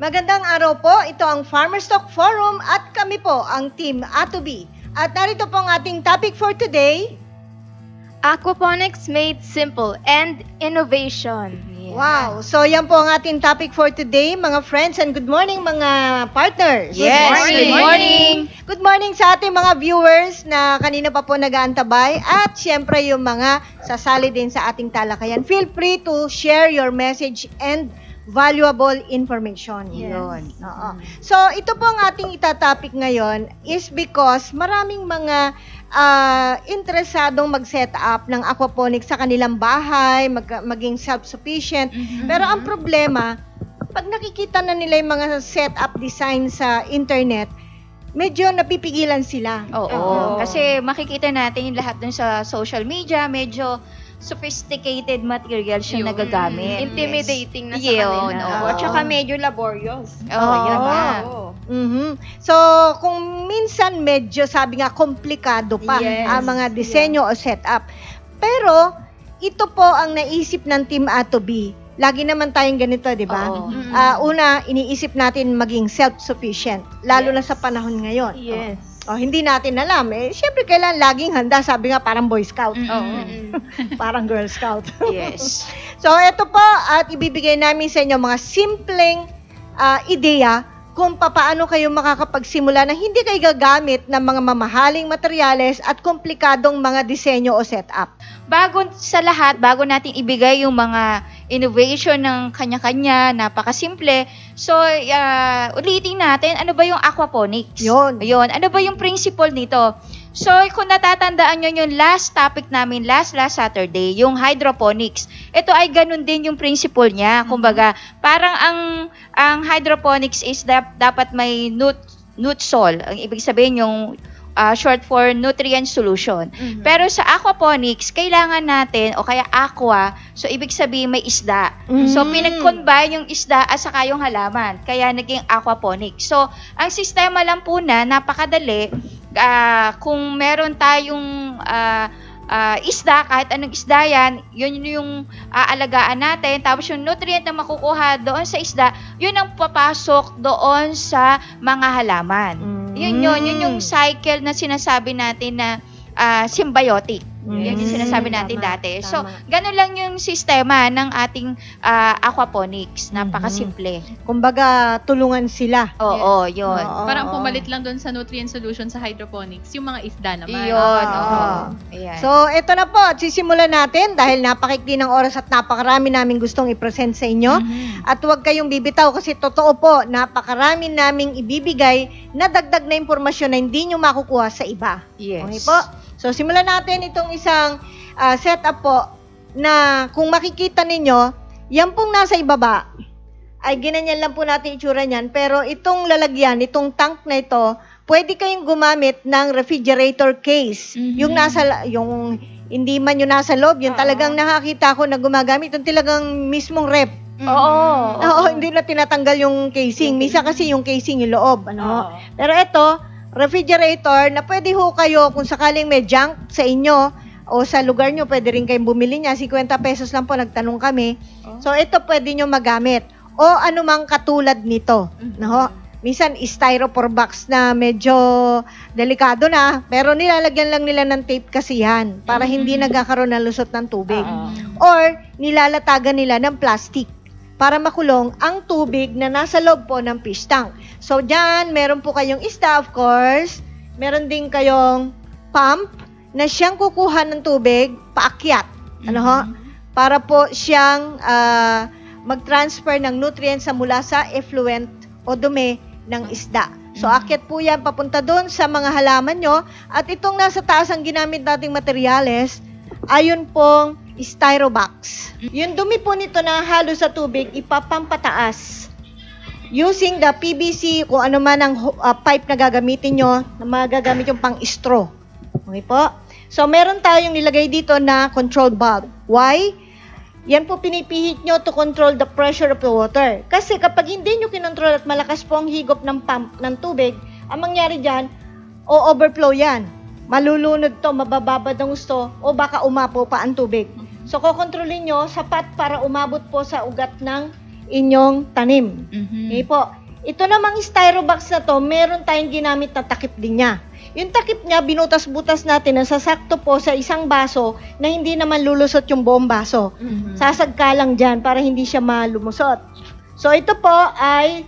Magandang araw po, ito ang Farmers Talk Forum at kami po ang Team A2B. At narito po ang ating topic for today. Aquaponics made simple and innovation. Yeah. Wow! So yan po ang ating topic for today, mga friends, and good morning mga partners. Yes, good morning. Good morning sa ating mga viewers na kanina pa po nag-aantabay at syempre yung mga sasali din sa ating talakayan. Feel free to share your message and valuable information. Yes. Yun. Oo. So, ito po ang ating itatopic ngayon is because maraming mga interesadong mag-set up ng aquaponics sa kanilang bahay, maging self-sufficient. Pero ang problema, pag nakikita na nila yung mga set-up design sa internet, medyo napipigilan sila. Oo. Kasi makikita natin yung lahat dun sa social media, medyo sophisticated materials yung nagagamit. Intimidating na sa Yun, kanila. oo. At saka medyo laborious. Oo, yun na. So, kung minsan medyo sabi nga komplikado pa ang mga disenyo o setup. Pero, ito po ang naisip ng Team A2B. Lagi naman tayong ganito, di ba? Una, iniisip natin maging self-sufficient. Lalo na sa panahon ngayon. Yes. Hindi natin alam. Siyempre, kailangan laging handa. Sabi nga, parang Boy Scout. Parang Girl Scout. Yes. So, ito po, at ibibigay namin sa inyo mga simpleng ideya kung paano kayo makakapagsimula na hindi kayo gagamit ng mga mamahaling materyales at komplikadong mga disenyo o setup. Bago sa lahat, bago natin ibigay yung mga innovation ng kanya-kanya, napakasimple. So, ulitin natin, ano ba yung aquaponics? Yun. Ano ba yung principle nito? So, kung natatandaan nyo yung last topic namin, last Saturday, yung hydroponics, ito ay ganun din yung principle niya. Kumbaga, parang ang hydroponics is dapat may nutsol. Ang ibig sabihin yung short for nutrient solution. Pero sa aquaponics, kailangan natin, o kaya aqua, so ibig sabihin may isda. So, pinag-combine yung isda at saka yung halaman. Kaya naging aquaponics. So, ang sistema lang po napakadali. Kung meron tayong isda, kahit anong isda yan, yun yung aalagaan natin. Tapos yung nutrient na makukuha doon sa isda, yun ang papasok doon sa mga halaman. Yun yung cycle na sinasabi natin na symbiotic. Yun yung sinasabi natin dati. So, ganun lang yung sistema ng ating aquaponics. Napakasimple. Kumbaga, tulungan sila. Oo, yun. Parang pumalit lang doon sa nutrient solution sa hydroponics, yung mga isda naman. Yun, Ayan. So, ito na po. Sisimulan natin dahil napakikli ng oras at napakarami namin gustong i-present sa inyo. At huwag kayong bibitaw kasi totoo po, napakarami naming ibibigay na dagdag na impormasyon na hindi nyo makukuha sa iba. Yes. Okay po? So, simulan natin itong isang setup po na kung makikita ninyo, yan pong nasa ibaba, ay ginanyan lang po natin itsura niyan. Pero itong lalagyan, itong tank na ito, pwede kayong gumamit ng refrigerator case. Yung hindi man yung nasa loob, yung talagang nakakita ko na gumagamit, yung talagang mismong rep. Oo, hindi na tinatanggal yung casing. Misa kasi yung casing yung loob. Pero ito, refrigerator na pwede ho kayo kung sakaling may junk sa inyo o sa lugar nyo, pwede rin kayong bumili niya. 50 pesos lang po, nagtanong kami. So, ito pwede nyo magamit. O anumang katulad nito. Minsan, styrofoam box na medyo delikado na, pero nilalagyan lang nila ng tape kasi yan para hindi nagkakaroon ng lusot ng tubig. Or, nilalatagan nila ng plastic para makulong ang tubig na nasa loob po ng fish tank. So, dyan, meron po kayong isda, of course. Meron din kayong pump na siyang kukuha ng tubig, paakyat. Para po siyang mag-transfer ng nutrients mula sa effluent o dumi ng isda. So, akyat po yan papunta doon sa mga halaman nyo. At itong nasa taas ang ginamit nating materyales, ayun pong styrobox. Yung dumi po nito na halo sa tubig, ipapampataas. Using the PVC, kung ano man ang pipe na gagamitin nyo, na magagamit yung pang-straw. Okay po? So, meron tayong nilagay dito na control valve. Why? Yan po pinipihit nyo to control the pressure of the water. Kasi kapag hindi nyo kinontrol at malakas po ang higop ng pump ng tubig, ang mangyari dyan, o overflow yan. Malulunod to, mabababad ang gusto, o baka umapo pa ang tubig. So, kokontrolin nyo sapat para umabot po sa ugat ng inyong tanim. Mhm. Okay po. Ito namang styrobox na to, meron tayong ginamit na takip din niya. Yung takip niya, binutas-butas natin na sasakto po sa isang baso na hindi naman lulusot yung buong baso. Sasagka lang dyan para hindi siya malumusot. So ito po ay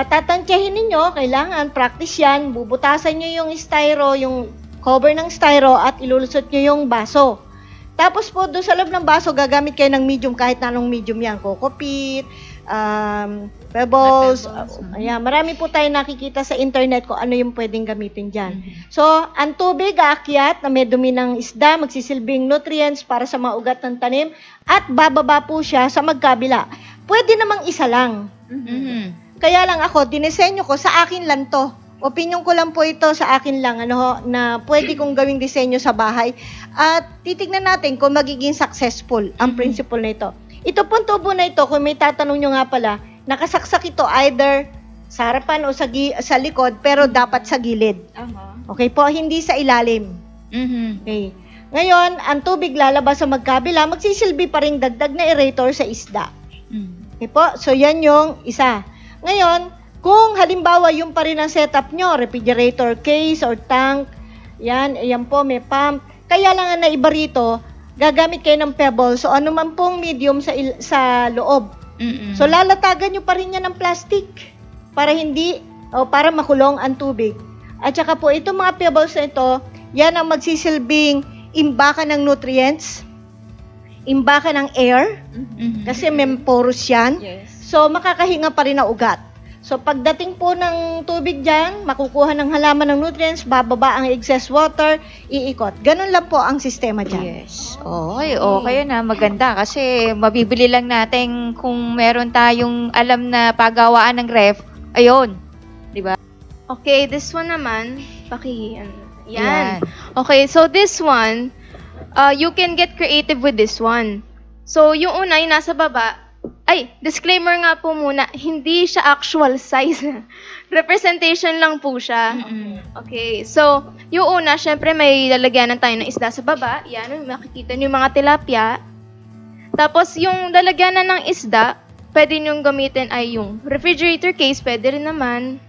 tatantyahin ninyo, kailangan practice yan, bubutasan nyo yung styro, yung cover ng styro at ilulusot nyo yung baso. Tapos po, doon sa loob ng baso, gagamit kayo ng medium, kahit na anong medium yan. Coco peat, pebbles. Ayan, marami po tayo nakikita sa internet kung ano yung pwedeng gamitin dyan. So, ang tubig, aakyat na may dumi ng isda, magsisilbing nutrients para sa mga ugat ng tanim, at bababa po siya sa magkabila. Pwede namang isa lang. Mhm. Kaya lang ako, dinisenyo ko, sa akin lang to. Opinion ko lang po ito sa akin lang, na pwede kong gawing disenyo sa bahay. At titignan natin kung magiging successful ang principle na ito. Ito pong tubo na ito, kung may tatanong nyo nga pala, nakasaksak ito either sa harapan o sa likod, pero dapat sa gilid. Okay po, hindi sa ilalim. Mhm. Okay. Ngayon, ang tubig lalabas sa magkabila, magsisilbi pa rin dagdag na aerator sa isda. Mhm. Okay po, so yan yung isa. Ngayon, kung halimbawa yung pa rin ang setup nyo, refrigerator case or tank, yan po, may pump. Kaya lang ang naiba rito, gagamit kayo ng pebbles, so ano man pong medium sa loob. Mhm. So lalatagan nyo pa rin yan ng plastic para para makulong ang tubig. At saka po, itong mga pebbles na ito, yan ang magsisilbing imbakan ng nutrients, imbakan ng air, Mhm. kasi may porous yan. Yes. So, makakahinga pa rin ang ugat. So, pagdating po ng tubig dyan, makukuha ng halaman ng nutrients, bababa ang excess water, iikot. Ganun lang po ang sistema dyan. Yes. Okay na. Maganda kasi mabibili lang natin kung meron tayong alam na pagawaan ng ref. Ayun. Okay, this one naman, yan. Yan. Okay, so this one, you can get creative with this one. So, yung una, yung nasa baba, disclaimer nga po muna, hindi siya actual size. Representation lang po siya. Mhm. Okay, so, yung una, syempre may lalagyanan tayo ng isda sa baba. Yan, makikita niyo yung mga tilapia. Tapos, yung lalagyanan ng isda, pwede niyong gamitin ay yung refrigerator case, pwede rin naman.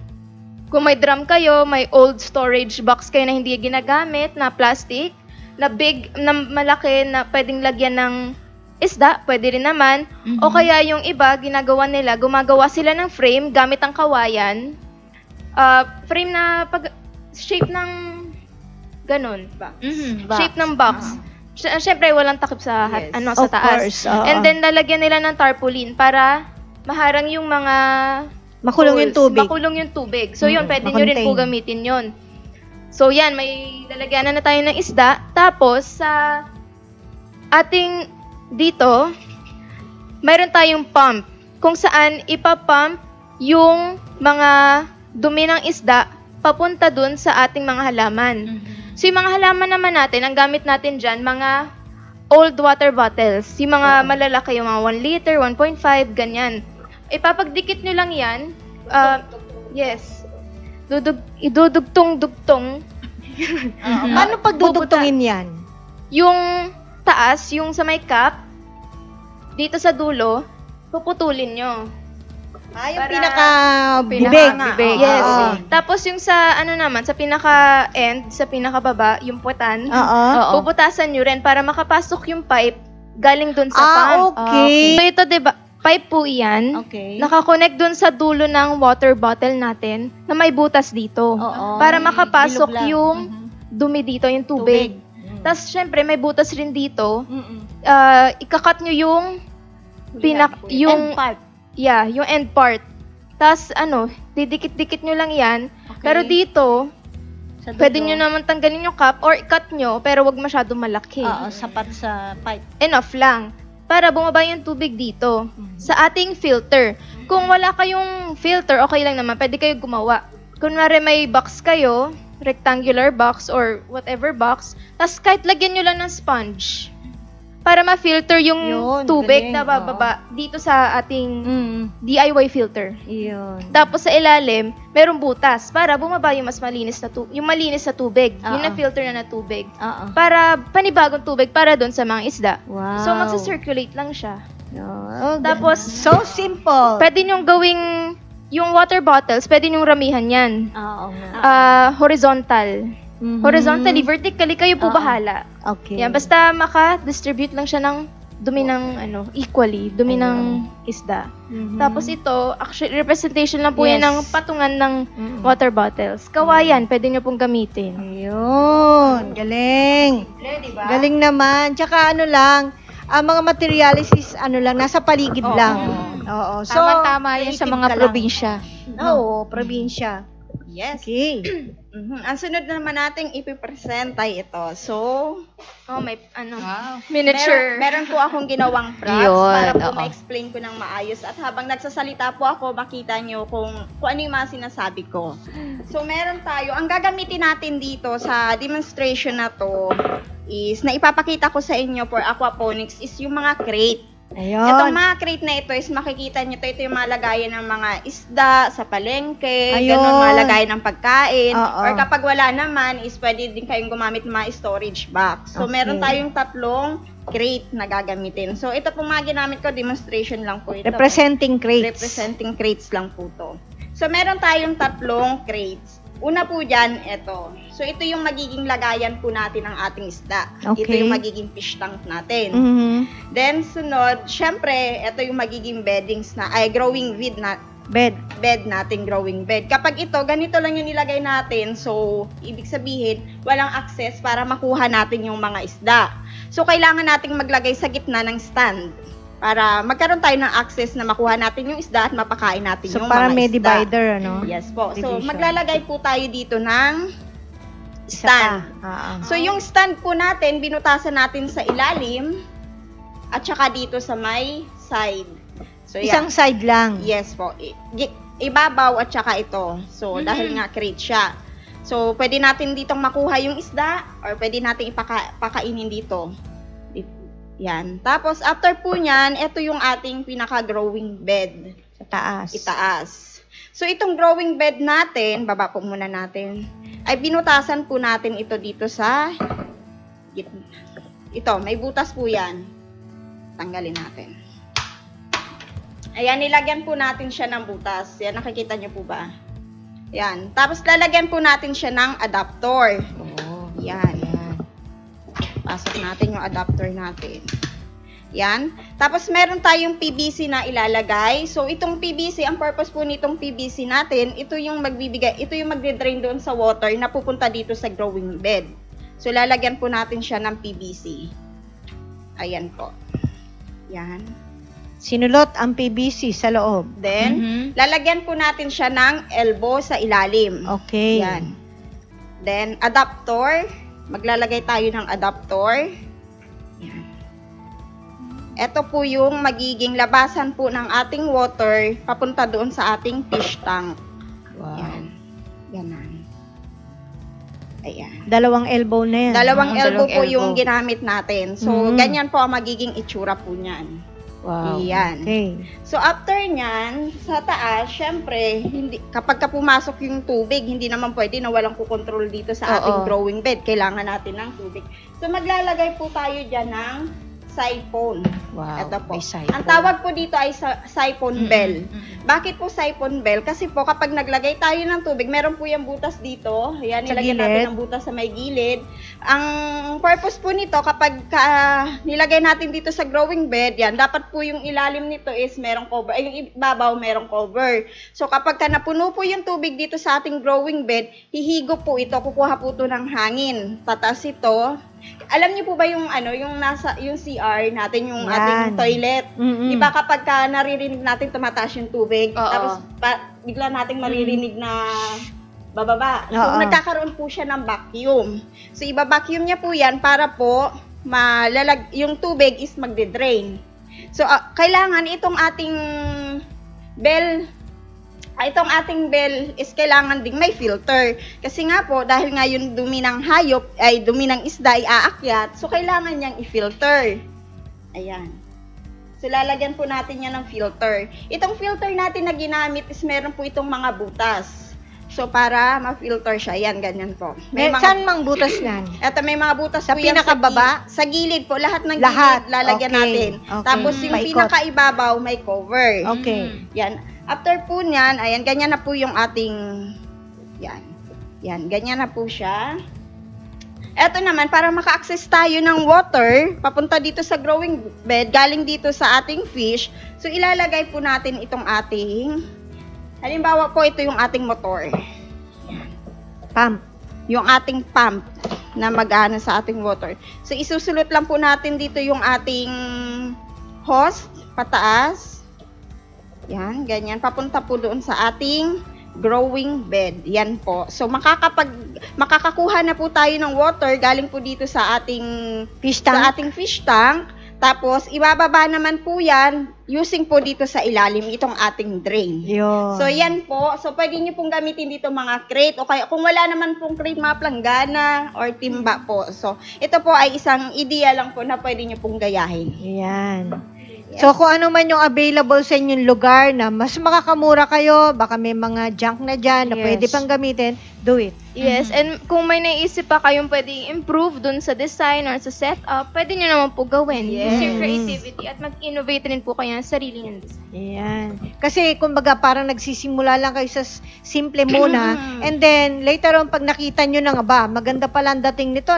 Kung may drum kayo, may old storage box kayo na hindi ginagamit, na plastic, na big, na malaki, na pwedeng lagyan ng isda, pwede rin naman. Mhm. O kaya yung iba, gumagawa sila ng frame gamit ang kawayan. Frame na shape ng ganun ba? Mhm. Shape ng box. Siyempre, walang takip sa Yes. sa Of taas. course, oo. And then, lalagyan nila ng tarpaulin para maharang yung mga Makulong yung holes. tubig. Makulong yung tubig. So, yun, pwede nyo rin po makontain. gamitin yun. So, yan, may lalagyanan na tayo ng isda. Tapos, sa ating dito, mayroon tayong pump. Kung saan ipapump yung mga dumi ng isda papunta dun sa ating mga halaman. So, yung mga halaman naman natin, ang gamit natin dyan, mga old water bottles. Yung mga malalaki, yung mga 1 liter, 1.5, ganyan. Ipapagdikit nyo lang yan. Yes. Idudugtong-dugtong. Paano pagdudugtungin yan? Yung taas, yung sa may cap, dito sa dulo, puputulin nyo. Yung Para- pinaka-bibig. bibig. Yes. Oo. Tapos yung sa sa pinaka-end, sa pinaka-baba, yung puwetan, Oo. puputasan nyo rin para makapasok yung pipe galing dun sa pump. Okay. So ito, diba, pipe po iyan. Okay. Nakakonect dun sa dulo ng water bottle natin na may butas dito. Oo. Para makapasok Bilog lang. yung dumi dito, yung tubig. Tapos, syempre, may butas rin dito. Mhm. Ikakat nyo yung Yung part. yung end part. Tapos, didikit-dikit nyo lang yan. Okay. Pero dito, Sa pwede dulo. nyo naman tanggalin yung cap or cut nyo, pero wag masyadong malaki. Oo, sapat sa pipe. Enough lang. Para bumaba yung tubig dito. Sa ating filter. Kung wala kayong filter, okay lang naman. Pwede kayo gumawa. Kunwari may box kayo, rectangular box or whatever box, tapos kahit lagyan nyo lang ng sponge para ma-filter yung Yun, tubig galing, na bababa dito sa ating DIY filter. Yun. Tapos sa ilalim, merong butas para bumaba yung mas malinis na yung malinis na tubig, yung Oo. na-filter na tubig. Oo. Para panibagong tubig para doon sa mga isda. Wow. So magsa-circulate lang siya. Oh, Tapos, so simple. pwede nyo gawing, yung water bottles, pwede nyo ramihan yan. Oo nga. Horizontal. Mhm. Horizontally, vertically, kayo po Oo. bahala. Okay. Yan, basta maka-distribute lang siya ng dumi ng, equally, dumi ng isda. Mhm. Tapos ito, actually, representation lang po yan Yes. ng patungan ng Mm. water bottles. Kawayan, pwede nyo pong gamitin. Ayun, galing. Diba? Galing naman. Tsaka ano lang, ang mga materials is ano lang, nasa paligid lang. Oo. So, Tama-tama yan sa creative mga ka lang. probinsya. Oo, probinsya. Yes. Okay. Ang sunod naman nating ipipresent ay ito. So, May, Wow. miniature. meron po akong ginawang props Yun, para po oo. ma-explain ko ng maayos. At habang nagsasalita po ako, makita nyo kung ano yung mga sinasabi ko. So, meron tayo. Ang gagamitin natin dito sa demonstration na to is, na ipapakita ko sa inyo for aquaponics is yung mga crate. Ayun. Itong mga crate na ito is makikita nyo ito yung mga lagayan ng mga isda sa palengke, Ayun. ganun, mga lagayan ng pagkain. Oo. Or kapag wala naman, is pwede din kayong gumamit ng mga storage box. So, Okay. meron tayong 3 crate na gagamitin. So, ito po mga ginamit ko, demonstration lang po ito. Representing crates. Representing crates lang po to. So, meron tayong 3 crates. Una po dyan, ito. So, ito yung magiging lagayan po natin ng ating isda. Ito Okay. yung magiging fish tank natin. Mhm. Then, sunod, syempre, ito yung magiging beddings growing Bed. bed natin, growing bed. Kapag ito, ganito lang yung nilagay natin, so, ibig sabihin, walang access para makuha natin yung mga isda. So, kailangan nating maglagay sa gitna ng stand para magkaroon tayo ng access na makuha natin yung isda at mapakain natin So, yung para mga may isda. divider, ano? Yes po. So, Division. maglalagay po tayo dito ng Isa pa. stand. Ah, ah. So, yung stand po natin, binutasan natin sa ilalim at saka dito sa may side. So, Isang side lang. yes po. Ibabaw at saka ito. So, dahil nga crate siya. So, pwede natin ditong makuha yung isda or pwede natin ipakainin dito. Yan. Tapos, after po nyan, ito yung ating pinaka-growing bed. Sa taas. Itaas. So, itong growing bed natin, baba po muna natin, ay binutasan po natin ito dito sa gitna. Ito, may butas po yan. Tanggalin natin. Ayan, nilagyan po natin siya ng butas. Yan, nakikita niyo po ba? Yan. Tapos, lalagyan po natin siya ng adapter. Oo. Yan. Pasok natin yung adapter natin. Yan. Tapos, meron tayong PVC na ilalagay. So, itong PVC, ang purpose po nitong PVC natin, ito yung magde-drain doon sa water na pupunta dito sa growing bed. So, lalagyan po natin siya ng PVC. Ayan po. Yan. Sinulot ang PVC sa loob. Then, lalagyan po natin siya ng elbow sa ilalim. Okay. Yan. Then, adapter. Maglalagay tayo ng adapter. Yan. Ito po yung magiging labasan po ng ating water papunta doon sa ating fish tank. Wow. Yan. Ganon. Ayan. Dalawang elbow na yan. Dalawang elbow dalawang po elbow. yung ginamit natin. So, Mhm. ganyan po ang magiging itsura po niyan. Wow. Yan. Okay. So, after nyan, sa taas, syempre, kapag ka pumasok yung tubig, hindi naman pwede na walang kukontrol dito sa ating Oo. growing bed. Kailangan natin ng tubig. So, maglalagay po tayo dyan ng siphon. Wow. Ito po. may siphon. Ang tawag po dito ay siphon bell. Bakit po siphon bell? Kasi po, kapag naglagay tayo ng tubig, meron po yung butas dito. Ayan, Sa nilagyan gilid. natin ng butas sa may gilid. Ang purpose po nito, kapag nilagay natin dito sa growing bed, yan, dapat po yung ilalim nito is merong cover. Ay, yung ibabaw merong cover. So, kapag napuno po yung tubig dito sa ating growing bed, hihigop po ito, kukuha po ito ng hangin. Tatas ito. Alam niyo po ba yung yung CR natin, yung Yan. ating toilet? Mm-mm. Di ba kapag naririnig natin tumataas yung tubig, Oo. tapos bigla nating maririnig na bababa. So, Oo. nagkakaroon po siya ng vacuum. So, iba-vacuum niya po yan para po yung tubig is magde-drain. So, kailangan itong ating bell is kailangan ding may filter. Kasi nga po, dahil nga yung dumi ng hayop, ay dumi ng isda ay aakyat, so kailangan niyang i-filter. Ayan. So, lalagyan po natin yan ng filter. Itong filter natin na ginamit is meron po itong mga butas. So, para ma-filter siya. Yan, ganyan po. Saan mang butas yan? Eto, may mga butas Sa po yan pinakababa? Sa gilid po. Lahat ng Lahat. gilid lalagyan Okay. natin. Okay. Tapos, yung Paikot. pinakaibabaw, may cover. Okay. Yan. After po niyan, ayan, ganyan na po yung ating, yan. Yan, ganyan na po siya. Eto naman, para maka-access tayo ng water, papunta dito sa growing bed, galing dito sa ating fish, so ilalagay po natin itong ating, halimbawa po, ito yung ating motor. Pump. Yung ating pump na mag-ano sa ating water. So, isusulot lang po natin dito yung ating hose, pataas. Yan, ganyan. Papunta po doon sa ating growing bed. Yan po. So, makakakuha na po tayo ng water galing po dito sa ating Fish sa tank. ating fish tank. Tapos, ibababa naman po yan using po dito sa ilalim itong ating drain. Yun. So, yan po. So, pwede nyo pong gamitin dito mga crate o kaya kung wala naman pong crate, mga planggana or timba po. So, ito po ay isang ideya lang po na pwede nyo pong gayahin. Yan. So, kung ano man yung available sa inyong lugar na mas makakamura kayo, baka may mga junk na dyan na Yes. pwede pang gamitin, do it. Yes, and kung may naisip pa kayong pwedeng improve dun sa design or sa setup, pwede nyo naman po gawin. Yes. Use your creativity at mag-innovate rin po kayo ng sarili ng design. Yan. Kasi, kumbaga, parang nagsisimula lang kayo sa simple muna, and then, later on, pag nakita nyo na nga ba, maganda pala ang dating nito,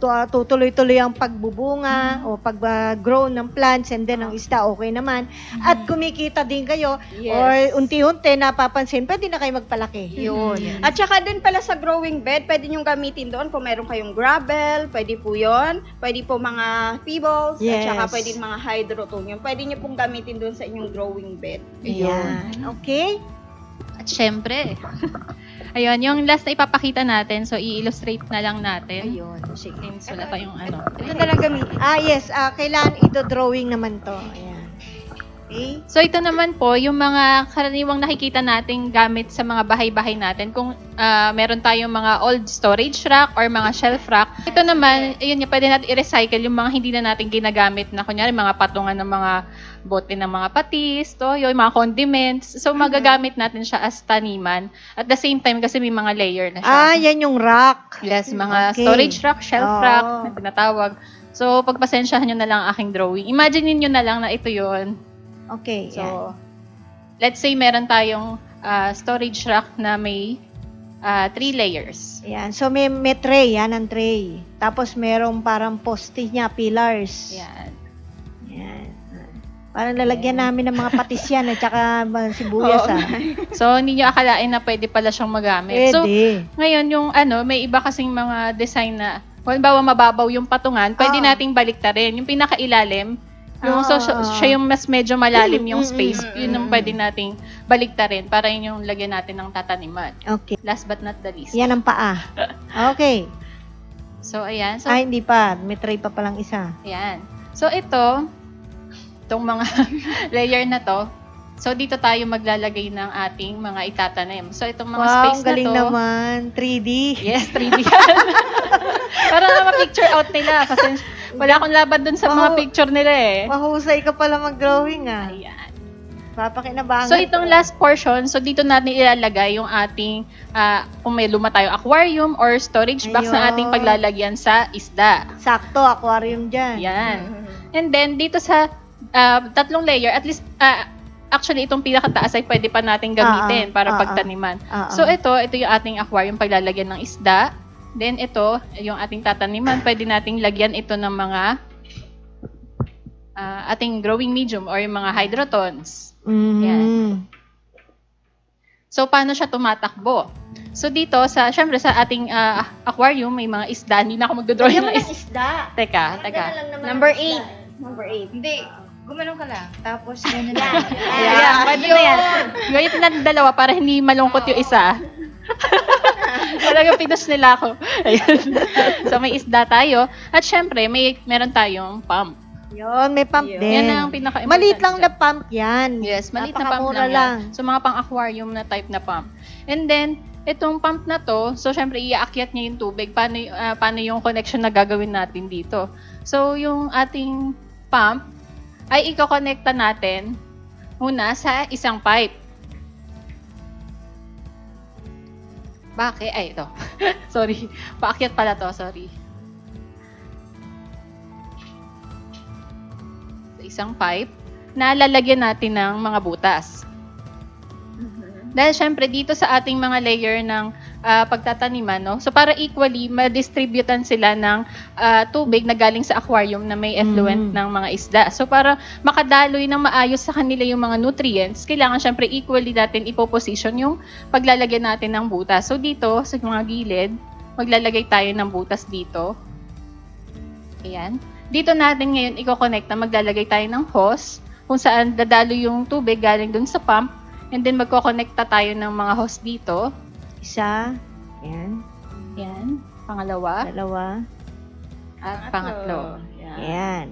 tutuloy-tuloy ang pagbubunga o pag-grow ng plants, and then ang isda, okay naman. At kumikita din kayo, Yes. or unti-unti napapansin, pwede na kayo magpalaki. Yun. At saka din pala sa growing bed, pwede nyo gamitin doon kung meron kayong gravel, pwede po yon. Pwede po mga pebbles, Yes. at saka pwede mga hydrotonium. Pwede nyo pong gamitin doon sa inyong growing bed. Ayan. Okay? At syempre, ayun, yung last na ipapakita natin, so i-illustrate na lang natin. Ayun. Sige. Since wala pa yung ano. Ito na lang gamitin. Yes. Kailangan ito-drawing naman to. Ayan. Okay? So ito naman po, yung mga karaniwang nakikita nating gamit sa mga bahay-bahay natin. Kung meron tayong mga old storage rack or mga shelf rack, ito naman, ayun, pwede natin i-recycle yung mga hindi na natin ginagamit na kunyari mga patungan ng mga bote ng mga patis, yung mga condiments. So magagamit natin siya as taniman. At the same time, kasi may mga layer na siya. Yan yung rack. Yes, mga Okay. storage rack, shelf Oo. rack na tinatawag. So, pagpasensyahan nyo na lang ang aking drawing. Imagine nyo na lang na ito yon. Okay. So, yan. let's say meron tayong storage rack na may 3 layers. Yan. So, may tray. Yan ang tray. Tapos, merong parang poste niya, pillars. Yan. Yan. Parang lalagyan namin ng mga patis yan at saka mga sibuyas. So, hindi nyo akalain na pwede pala siyang magamit. So, Pwede. ngayon yung may iba kasing mga design na, halimbawa mababaw yung patungan, pwede Oo. nating baliktarin. Yung pinakailalim, yung siya yung mas medyo malalim yung space, yun yung pwede nating baliktarin para yun yung lagyan natin ng tataniman. Okay. Last but not the least. Yan ang paa. Okay. So, ayan. So, Hindi pa. May tray pa palang isa. ayan. So, itong mga layer na to, so dito tayo maglalagay ng ating mga itatanim. So, itong mga Wow, space ang galing na to, naman. 3D. yes, 3D yan. Para ma-picture out nila. Kasi wala akong laban dun sa mga picture nila eh. Mahusay ka pala mag-drawing Ayan. Papakinabangan. So, itong last portion, so dito natin ilalagay yung ating, kung may luma tayo, aquarium or storage box na Ayun. ating paglalagyan sa isda. Sakto, aquarium dyan. Yan. And then, dito sa 3 layer, at least, actually, itong pinakataas ay pwede pa natin gamitin para pagtaniman. So, ito yung ating aquarium paglalagyan ng isda. Then, ito, yung ating tataniman, pwede nating lagyan ito ng mga ating growing medium or yung mga hydrotons. Yan. So, paano siya tumatakbo? So, dito, syempre sa ating aquarium, may mga isda. Hindi na ako magdodrawing ng isda. Teka. Number 8. Number 8. Hindi. Gumanong ka lang. Tapos, ganyan lang. Ayan, pwede na yan. Gawin natin dalawa para hindi malungkot yung isa. Talagang pinos nila ako. Ayan. So, may isda tayo. At syempre, meron tayong pump. Yun, may pump Yun. din. Yan ang pinaka-important. Maliit lang na pump yan. Yes, maliit na pump Napakamura lang yan. So, mga pang-aquarium na type na pump. And then, itong pump na to, so syempre, iaakyat niya yung tubig. Paano yung connection na gagawin natin dito? So, yung ating pump, ay iko-connecta natin muna sa isang pipe. Bakit? Ay, ito. Sorry. Paakyat pala to. Sorry. Sa isang pipe na lalagyan natin ng mga butas. Dahil syempre dito sa ating mga layer ng pagtataniman, no? So para equally ma-distributan sila ng tubig na galing sa aquarium na may effluent ng mga isda. So para makadaloy ng maayos sa kanila yung mga nutrients, kailangan syempre equally natin ipoposition yung paglalagyan natin ng butas. So dito sa mga gilid, maglalagay tayo ng butas dito. Ayan. Dito natin ngayon i-connect na maglalagay tayo ng hose kung saan dadalo yung tubig galing dun sa pump. And then magko-connecta tayo ng mga hose dito. Isa. Yan. Yan. Pangalawa. Dalawa. At pangatlo. Yan.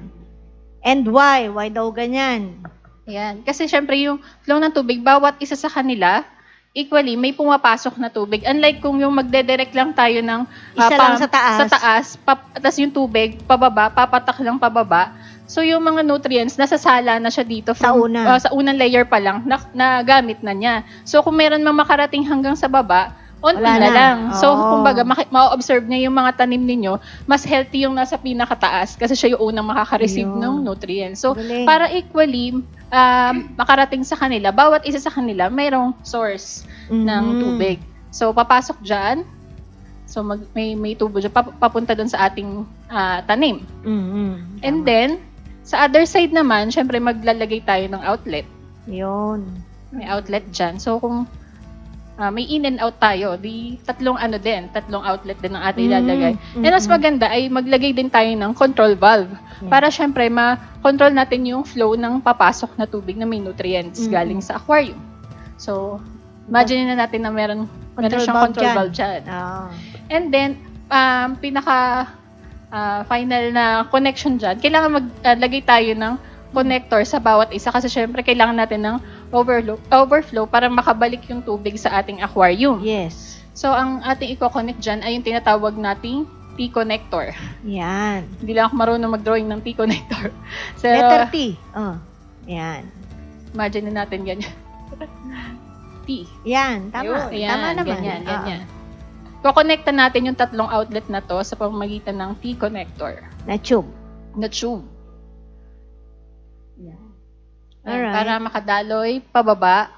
And why? Why daw ganyan? Yan. Kasi syempre yung flow ng tubig, bawat isa sa kanila, equally, may pumapasok na tubig. Unlike kung yung magdedirect lang tayo ng Isa lang sa taas. tapos yung tubig, pababa, papatak lang pababa. So yung mga nutrients, nasasala na siya dito Sa una. sa unang layer pa lang, na gamit na niya. So kung meron mang makarating hanggang sa baba, onti Wala na na. lang. So Oo. kumbaga, ma-observe niya yung mga tanim ninyo, mas healthy yung nasa pinakataas kasi siya yung unang makaka-receive Ayun. ng nutrients. So Galing. para equally, makarating sa kanila, bawat isa sa kanila, mayroong source ng tubig. So papasok dyan, so may tubo dyan, papunta doon sa ating tanim. And then, sa other side naman, syempre maglalagay tayo ng outlet. Yun. May outlet dyan. So kung may in and out tayo, tatlong outlet din ang ating ilalagay. And mas maganda ay maglagay din tayo ng control valve. Para syempre ma-control natin yung flow ng papasok na tubig na may nutrients galing sa aquarium. So, imagine na natin na meron siyang control valve dyan. Oh. And then, final na connection dyan, kailangan maglagay tayo ng connector sa bawat isa kasi syempre kailangan natin ng overflow para makabalik yung tubig sa ating aquarium. Yes. So, ang ating i-connect dyan ay yung tinatawag nating T-connector. Yan. Hindi lang ako marunong mag-drawing ng T-connector. So, Letter T. Oh. Yan. imagine na natin ganyan. T. Yan. Tama. Ayan, Tama naman. ganyan. Kukonekta natin yung tatlong outlet na to sa pamamagitan ng T-connector Na tube. na tube. Alright. Para makadaloy pababa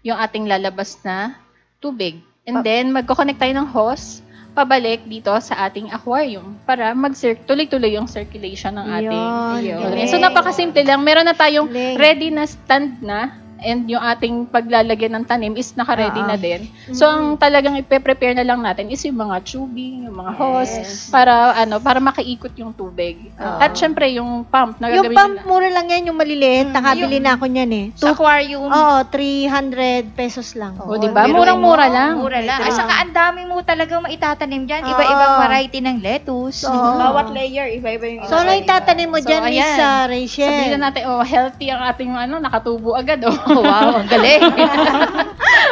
yung ating lalabas na tubig. And then, magkoconnect tayo ng hose pabalik dito sa ating aquarium para tuloy-tuloy yung circulation ng ating nutrients. So, napakasimple lang. Meron na tayong Galing. ready na stand na and yung ating paglalagyan ng tanim is naka-ready na din. So, ang talagang ipe-prepare na lang natin is yung mga tubing, yung mga hose, para makaikot yung tubig. At syempre, yung pump na Yung gagawin pump, nila. mura lang yan, yung maliliit. Nakabili na ako niyan eh. Sa aquarium. Oo, 300 pesos lang. O, diba? Murang-mura lang. Mura lang. At saka ang dami mo talagang maitatanim dyan. Oo. Iba-ibang variety ng lettuce. Oo. Bawat layer, iba-iba yung So, ano yung tatanim mo So, dyan, Miss ayan. Rachel? Sabihin na natin, healthy ang ating nakatubo agad. Oh, wow, ang galing.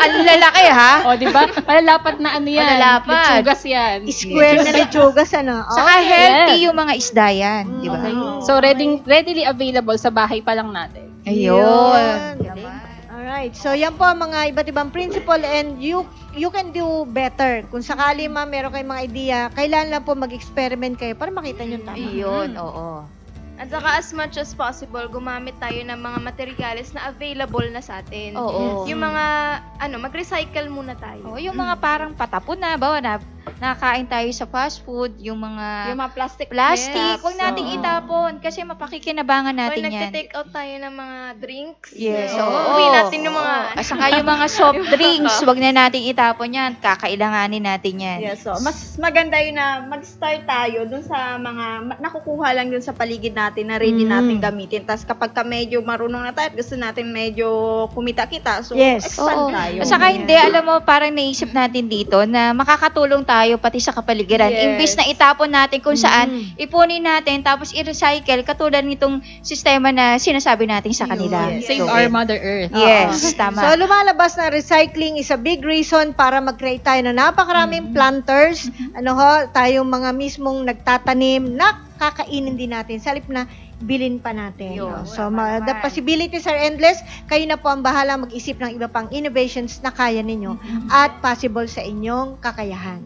Ang lalaki, ha? O, di ba? Malalapat na yan. Malalapat. Lechugas yan. Square na lechugas, ano? Saka Okay. healthy yung mga isda yan. Di ba? Okay. So, readily available sa bahay pa lang natin. Ayun. Alright. So, yan po ang mga iba't ibang principle and you can do better. Kung sakali meron kayong mga idea, kailangan lang po mag-experiment kayo para makita nyo tama. Ayun, oo. At saka as much as possible, gumamit tayo ng mga materyales na available na sa atin. Oo. Yung mga, mag-recycle muna tayo. Oo, yung mga parang patapon na, bawa na, nakakain tayo sa fast food, yung mga Yung mga plastic. plastic, cups. huwag nating itapon kasi mapakikinabangan Or natin yan. nagte-take out tayo ng mga drinks. Yes, Oo. oo. Uwi natin yung mga... At saka yung mga soft drinks, huwag na nating itapon yan. Kakailanganin natin yan. Yes, so mas maganda yun na mag-start tayo dun sa mga nakukuha lang dun sa paligid natin na ready natin gamitin. Tapos kapag medyo marunong na tayo at gusto natin medyo kumita-kita, so Yes. expand Oo. tayo. At saka hindi, alam mo, parang naisip natin dito na makakatulong tayo pati sa kapaligiran. Yes. Imbis na itapon natin kung saan, ipunin natin, tapos i-recycle, katulad nitong sistema na sinasabi natin sa kanila. Yes. Save our Mother Earth. Yes, tama. So, lumalabas na recycling is a big reason para mag-create tayo ng napakaraming planters. Tayong mga mismong nagtatanim na kakainin din natin. Sa halip na bilin pa natin. Yun. So, Tama the naman. possibilities are endless. Kayo na po ang bahala mag-isip ng iba pang innovations na kaya ninyo at possible sa inyong kakayahan.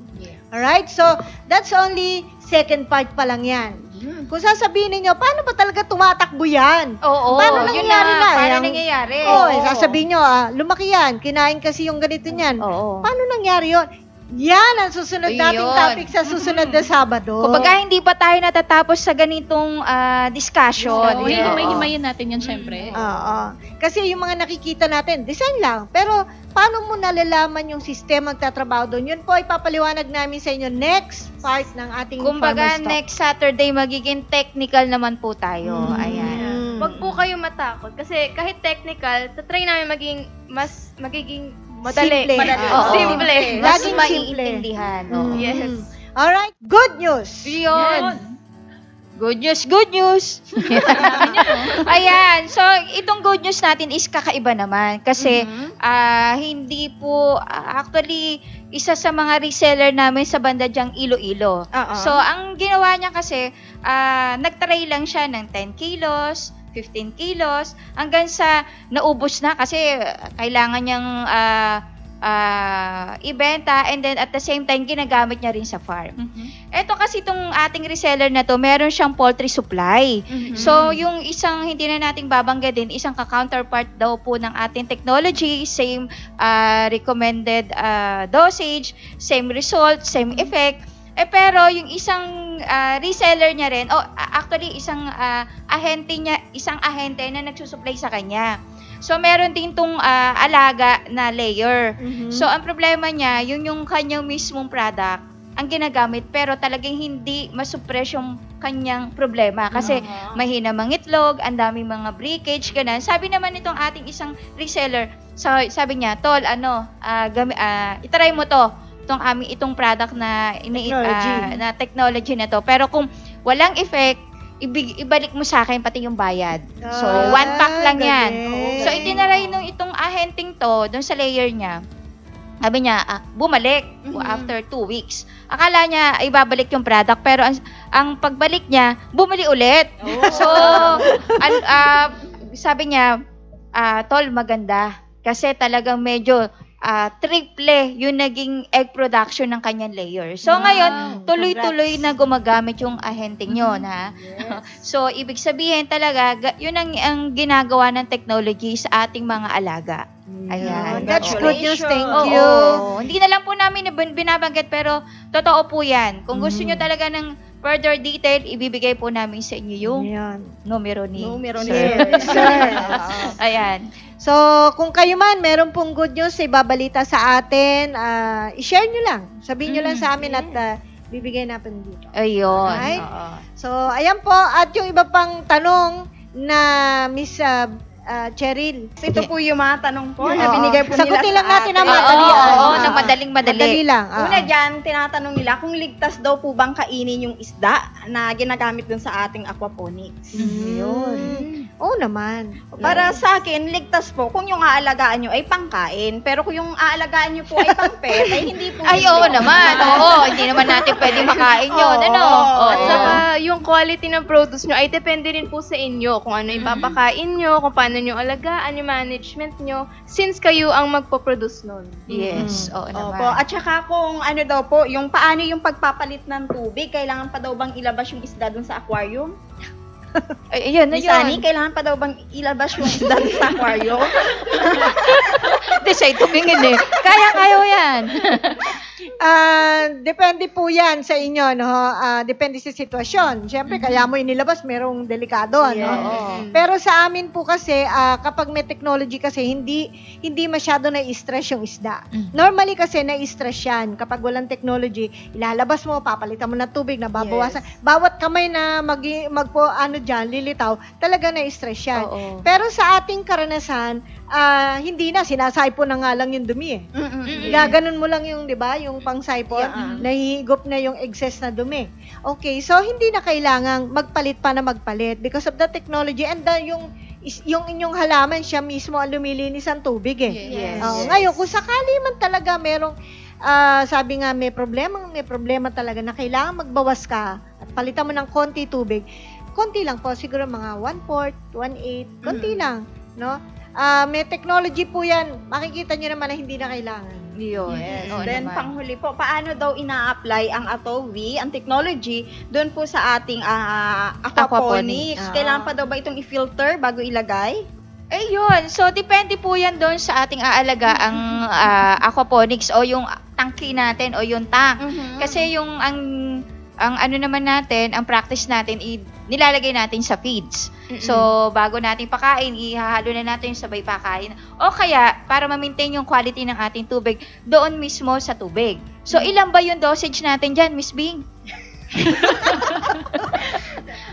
Alright? So, that's only second part pa lang yan. Kung sasabihin ninyo, paano ba talaga tumatakbo yan? Oo, Paano yun nangyayari na? Paano Yang- nangyayari? Sasabihin nyo, lumaki yan, kinain kasi yung ganito niyan. Oo. Paano nangyari yun? Yan ang susunod nating Yun. topic sa susunod na Sabado. Kumbaga, hindi pa tayo natatapos sa ganitong discussion. So, Yeah. hihimay-himayin natin yan, syempre. Oo. Kasi yung mga nakikita natin, design lang. Pero, paano mo nalalaman yung sistema magtatrabaho doon? Yun po, ipapaliwanag namin sa inyo next part ng ating Kumbaga, Farmers Talk. next Saturday, magiging technical naman po tayo. Ayan. Huwag po kayo matakot. Kasi kahit technical, tatry namin magiging madali. Simple. Oo. Simple. Mas Laging maiintindihan. Oo. Yes. Alright, good news. Yun. Good news, good news. Ayan. So, itong good news natin is kakaiba naman. Kasi, hindi po, actually, isa sa mga reseller namin sa banda dyang Iloilo. So, ang ginawa niya kasi, nagtry lang siya ng 10 kilos, 15 kilos, hanggang sa naubos na kasi kailangan niyang ibenta, and then at the same time, ginagamit niya rin sa farm. Ito kasi itong ating reseller na to, meron siyang poultry supply. So, yung isang hindi na nating babanggitin, isang ka-counterpart daw po ng ating technology, same recommended dosage, same result, same effect. Pero yung isang reseller niya rin, actually isang ahente na nagsusupply sa kanya. So, meron din tong alaga na layer. So, ang problema niya, yung kanyang mismong product, ang ginagamit, pero talagang hindi masuppress yung kanyang problema. Kasi mahina mangitlog, ang daming mga breakage, ganun. Sabi naman itong ating isang reseller, sabi niya, Tol, itry mo to, itong product na technology na to. Pero kung walang effect, ibalik mo sa akin pati yung bayad. So, 1 pack lang yan. So, itinaray nung itong ahenting to, doon sa layer niya, sabi niya, bumalik after 2 weeks. Akala niya, ibabalik yung product, pero ang pagbalik niya, bumali ulit. So, sabi niya, Tol, maganda. Kasi talagang medyo triple yung naging egg production ng kanyang layer. So, ngayon, tuloy-tuloy na gumagamit yung ahenting yun, ha? So, ibig sabihin talaga, yun ang ginagawa ng technology sa ating mga alaga. Ayan. That's good news. Thank Oo. you. Hindi na lang po namin binabanggit, pero totoo po yan. Kung gusto nyo talaga ng further detail, ibibigay po namin sa inyo yung numero ni Sir. Ayan. So, kung kayo man, meron pong good news sa ibabalita sa atin, i-share nyo lang. Sabihin nyo lang sa amin at bibigay natin dito. Ayun. Right? Oo. So, ayan po. At yung iba pang tanong na Miss Cheryl. Ito po yung mga tanong po na binigay po nila Sagutin lang sa natin ang atin. madali. Oo, na madaling-madali. Madali lang. Una dyan, tinatanong nila kung ligtas daw po bang kainin yung isda na ginagamit dun sa ating aquaponics. Yun. Oo naman. Para sa akin, ligtas po kung yung aalagaan nyo ay pangkain. Pero kung yung aalagaan nyo po ay pang-pet, ay hindi po. Ay, oo naman. Oo, hindi naman natin pwede makain yun. Ano? Oo. At saka, yung quality ng produce nyo ay depende rin po sa inyo. Kung ano yung papakain nyo, kung paano nyo alagaan, yung management nyo, since kayo ang magpo-produce nun. Yes, oo naman. Opo. At saka kung ano daw po, yung paano yung pagpapalit ng tubig, kailangan pa daw bang ilabas yung isda dun sa aquarium? Ay, yun na Miss Sunny, yun. kailangan pa daw bang ilabas yung isda dun sa aquarium? Decide tumingin eh. Kaya yan. Depende po yan sa inyo, no? Depende sa sitwasyon. Siyempre, kaya mo inilabas, merong delikado, ano? Oo. Pero sa amin po kasi, kapag may technology kasi, hindi masyado na-stress yung isda. Normally kasi, na-stress yan. Kapag walang technology, ilalabas mo, papalitan mo ng tubig, nababawasan. Bawat kamay na lilitaw, talaga na-stress yan. Oo. Pero sa ating karanasan, hindi na, sinasaypo na nga lang yung dumi eh. Gaganon mo lang yung, di ba, yung pang-siphon, nahihigop na yung excess na dumi. Okay, so hindi na kailangang magpalit pa na magpalit because of the technology and yung inyong halaman siya mismo ang lumilinis ang tubig eh. Yes. Ngayon, kung sakali man talaga merong sabi nga may problema talaga na kailangan magbawas ka at palitan mo ng konti tubig, konti lang po, siguro mga 1/4, 1/8, konti lang, no? May technology po yan. Makikita nyo naman na hindi na kailangan. Yun. Yes. Oo Then, naman. panghuli po, paano daw ina-apply ang Atowi, ang technology, doon po sa ating aquaponics? Ah. Kailangan pa daw ba itong i-filter bago ilagay? Yun. So, depende po yan doon sa ating aalaga ang aquaponics o yung tangki natin o yung tank. Kasi yung ang ano naman natin, ang practice natin, nilalagay natin sa feeds. So, bago natin pakain, ihahalo na natin sabay pakain. O kaya, para ma-maintain yung quality ng ating tubig, doon mismo sa tubig. So, ilan ba yung dosage natin dyan, Miss Bing?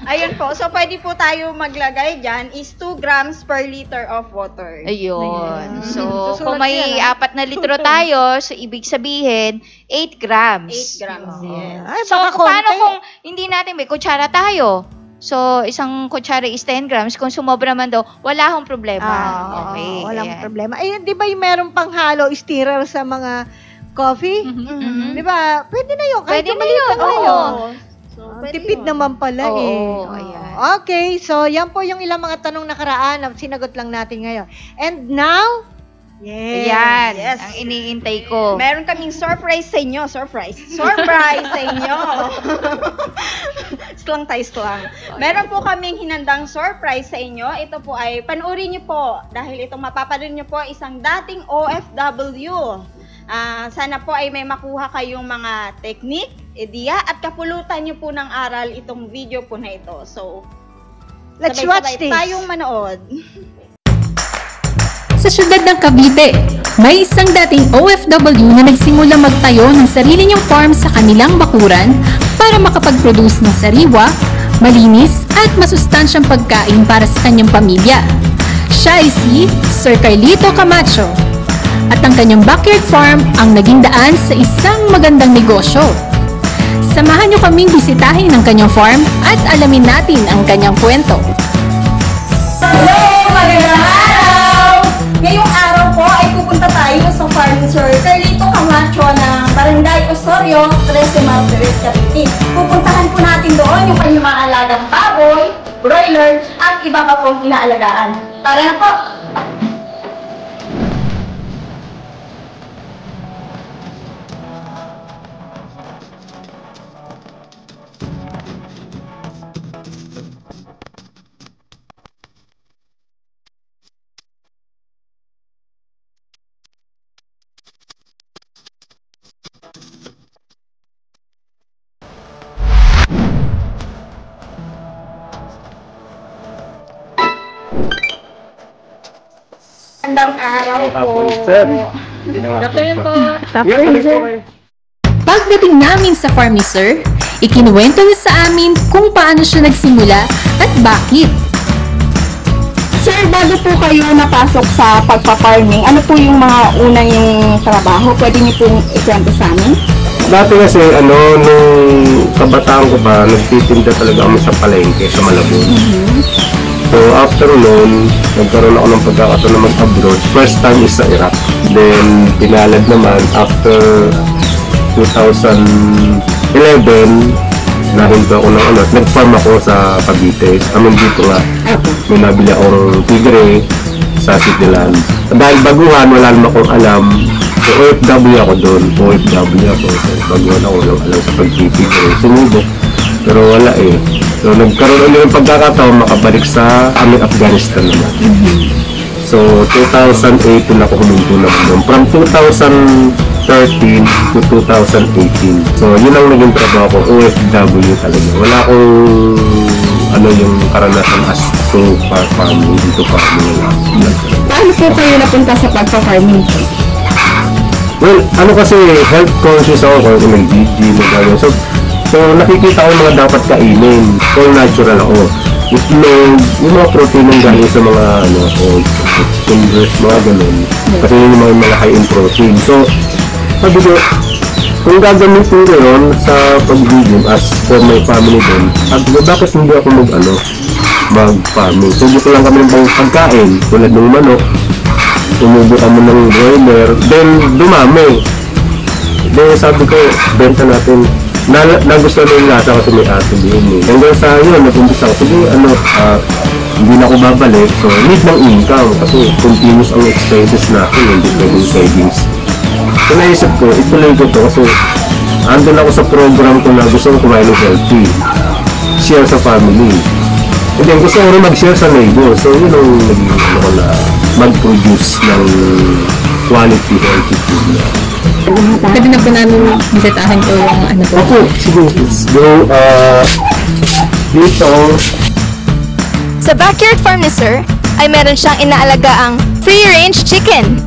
Ayun po. So, pwede po tayo maglagay dyan is 2 grams per liter of water. Ayun. So, Susulat kung may yan, 4 na litro tayo, so ibig sabihin, 8 grams. 8 grams, yes. Ay, So, baka paano konti. kung hindi natin may kutsara tayo? So, isang kutsara is 10 grams. Kung sumobra man daw, wala akong problema. Okay. Walang ayan. problema. Di ba yung meron pang halo stirrer sa mga coffee? Mhm. Di ba? Pwede na yun. Kahit Pwede na maliit yun, lang na oo. yun. So, Tipid naman pala Oo, eh. ayan. Okay, so yan po yung ilang mga tanong nakaraan na sinagot lang natin ngayon. And now, Ayan, Yes. ang iniintay ko. Meron kaming surprise sa inyo. Surprise sa inyo. Slang. Meron po kaming hinandang surprise sa inyo. Ito po ay, panoorin nyo po. Dahil ito mapapanood nyo po isang dating OFW. Sana po ay may makuha kayong mga technique, ideya, at kapulutan nyo po ng aral itong video po na ito. So, let's watch sabay-sabay this. tayong manood. Sa syudad ng Cavite, may isang dating OFW na nagsimula magtayo ng sarili niyang farm sa kanilang bakuran para makapag-produce ng sariwa, malinis at masustansyang pagkain para sa kanyang pamilya. Siya ay si Sir Carlito Camacho at ang kanyang backyard farm ang naging daan sa isang magandang negosyo. Samahan niyo kaming bisitahin ang kanyang farm at alamin natin ang kanyang kwento. Hello! Magandang araw! Ngayong araw po ay pupunta tayo sa farm ni Sir Carlito Camacho ng Barangay Osorio, 13 Martires, Cavite. Pupuntahan po natin doon yung kanyang mga alagang baboy, broiler, at iba pa pong inaalagaan. Tara na po! Magandang araw po. Pagdating namin sa farm ni Sir, ikinuwento niya sa amin kung paano siya nagsimula at bakit. Sir, bago po kayo napasok sa pagpa-farming, ano po yung mga unang yung trabaho? Pwede niyo pong ikwento sa amin? Dati kasi, nung kabataan ko pa, nagtitinda talaga kami sa palengke, sa Malabon. So, after noon, nagkaroon ako ng pagkakataon na mag-abroad. First time is sa Iraq. Then, pinalad naman, after 2011, nahinto ako ng nag-farm ako sa Cavite. Dito nga, may nabili akong tigre sa Cityland. Dahil baguhan, wala naman akong alam. So, OFW ako doon. OFW ako. So, baguhan ako, walang alam sa pagtitigre. Sinubok. Pero wala eh. So, nagkaroon ulit ng pagkakataon makabalik sa aming Afghanistan naman. So, 2018 ako huminto naman doon. From 2013 to 2018. So, yun ang naging trabaho ko, OFW talaga. Wala akong yung karanasan as to farming, dito farming. Paano po kayo napunta sa pagpa-farming? Well, kasi health conscious ako kung may DG, may gano'n. So, nakikita ko yung mga dapat kainin. All natural ako. Itlog, yung mga protein ng galing sa mga chicken breast, mga gano'n. Kasi yun yung mga high in protein. So, sabi ko, kung gagamitin ko yun sa pag-vegan as for my family din, sabi ko, bakit hindi ako mag-farming? So, dito lang kami ng pagkain, tulad ng manok, tumubo kami ng broiler, then dumami. Then sabi ko, benta natin nagustuhan na yung lasa kasi may ato din eh. Hanggang sa yun, nag-umpisa ako, sige, hindi na ako babalik. So, need ng income kasi continuous ang expenses natin, hindi pwedeng savings. So, naisip ko, ituloy ko to kasi andun ako sa program ko na gusto ko kumain ng healthy. Share sa family. And then, gusto ko rin mag-share sa neighbor. So, yun ang naging ko na mag-produce ng quality healthy food na. Pwede na po namin bisitahan ko yung ano po. Ako, sige, let's go. Dito, Sa backyard farm ni Sir, ay meron siyang inaalagaang free-range chicken.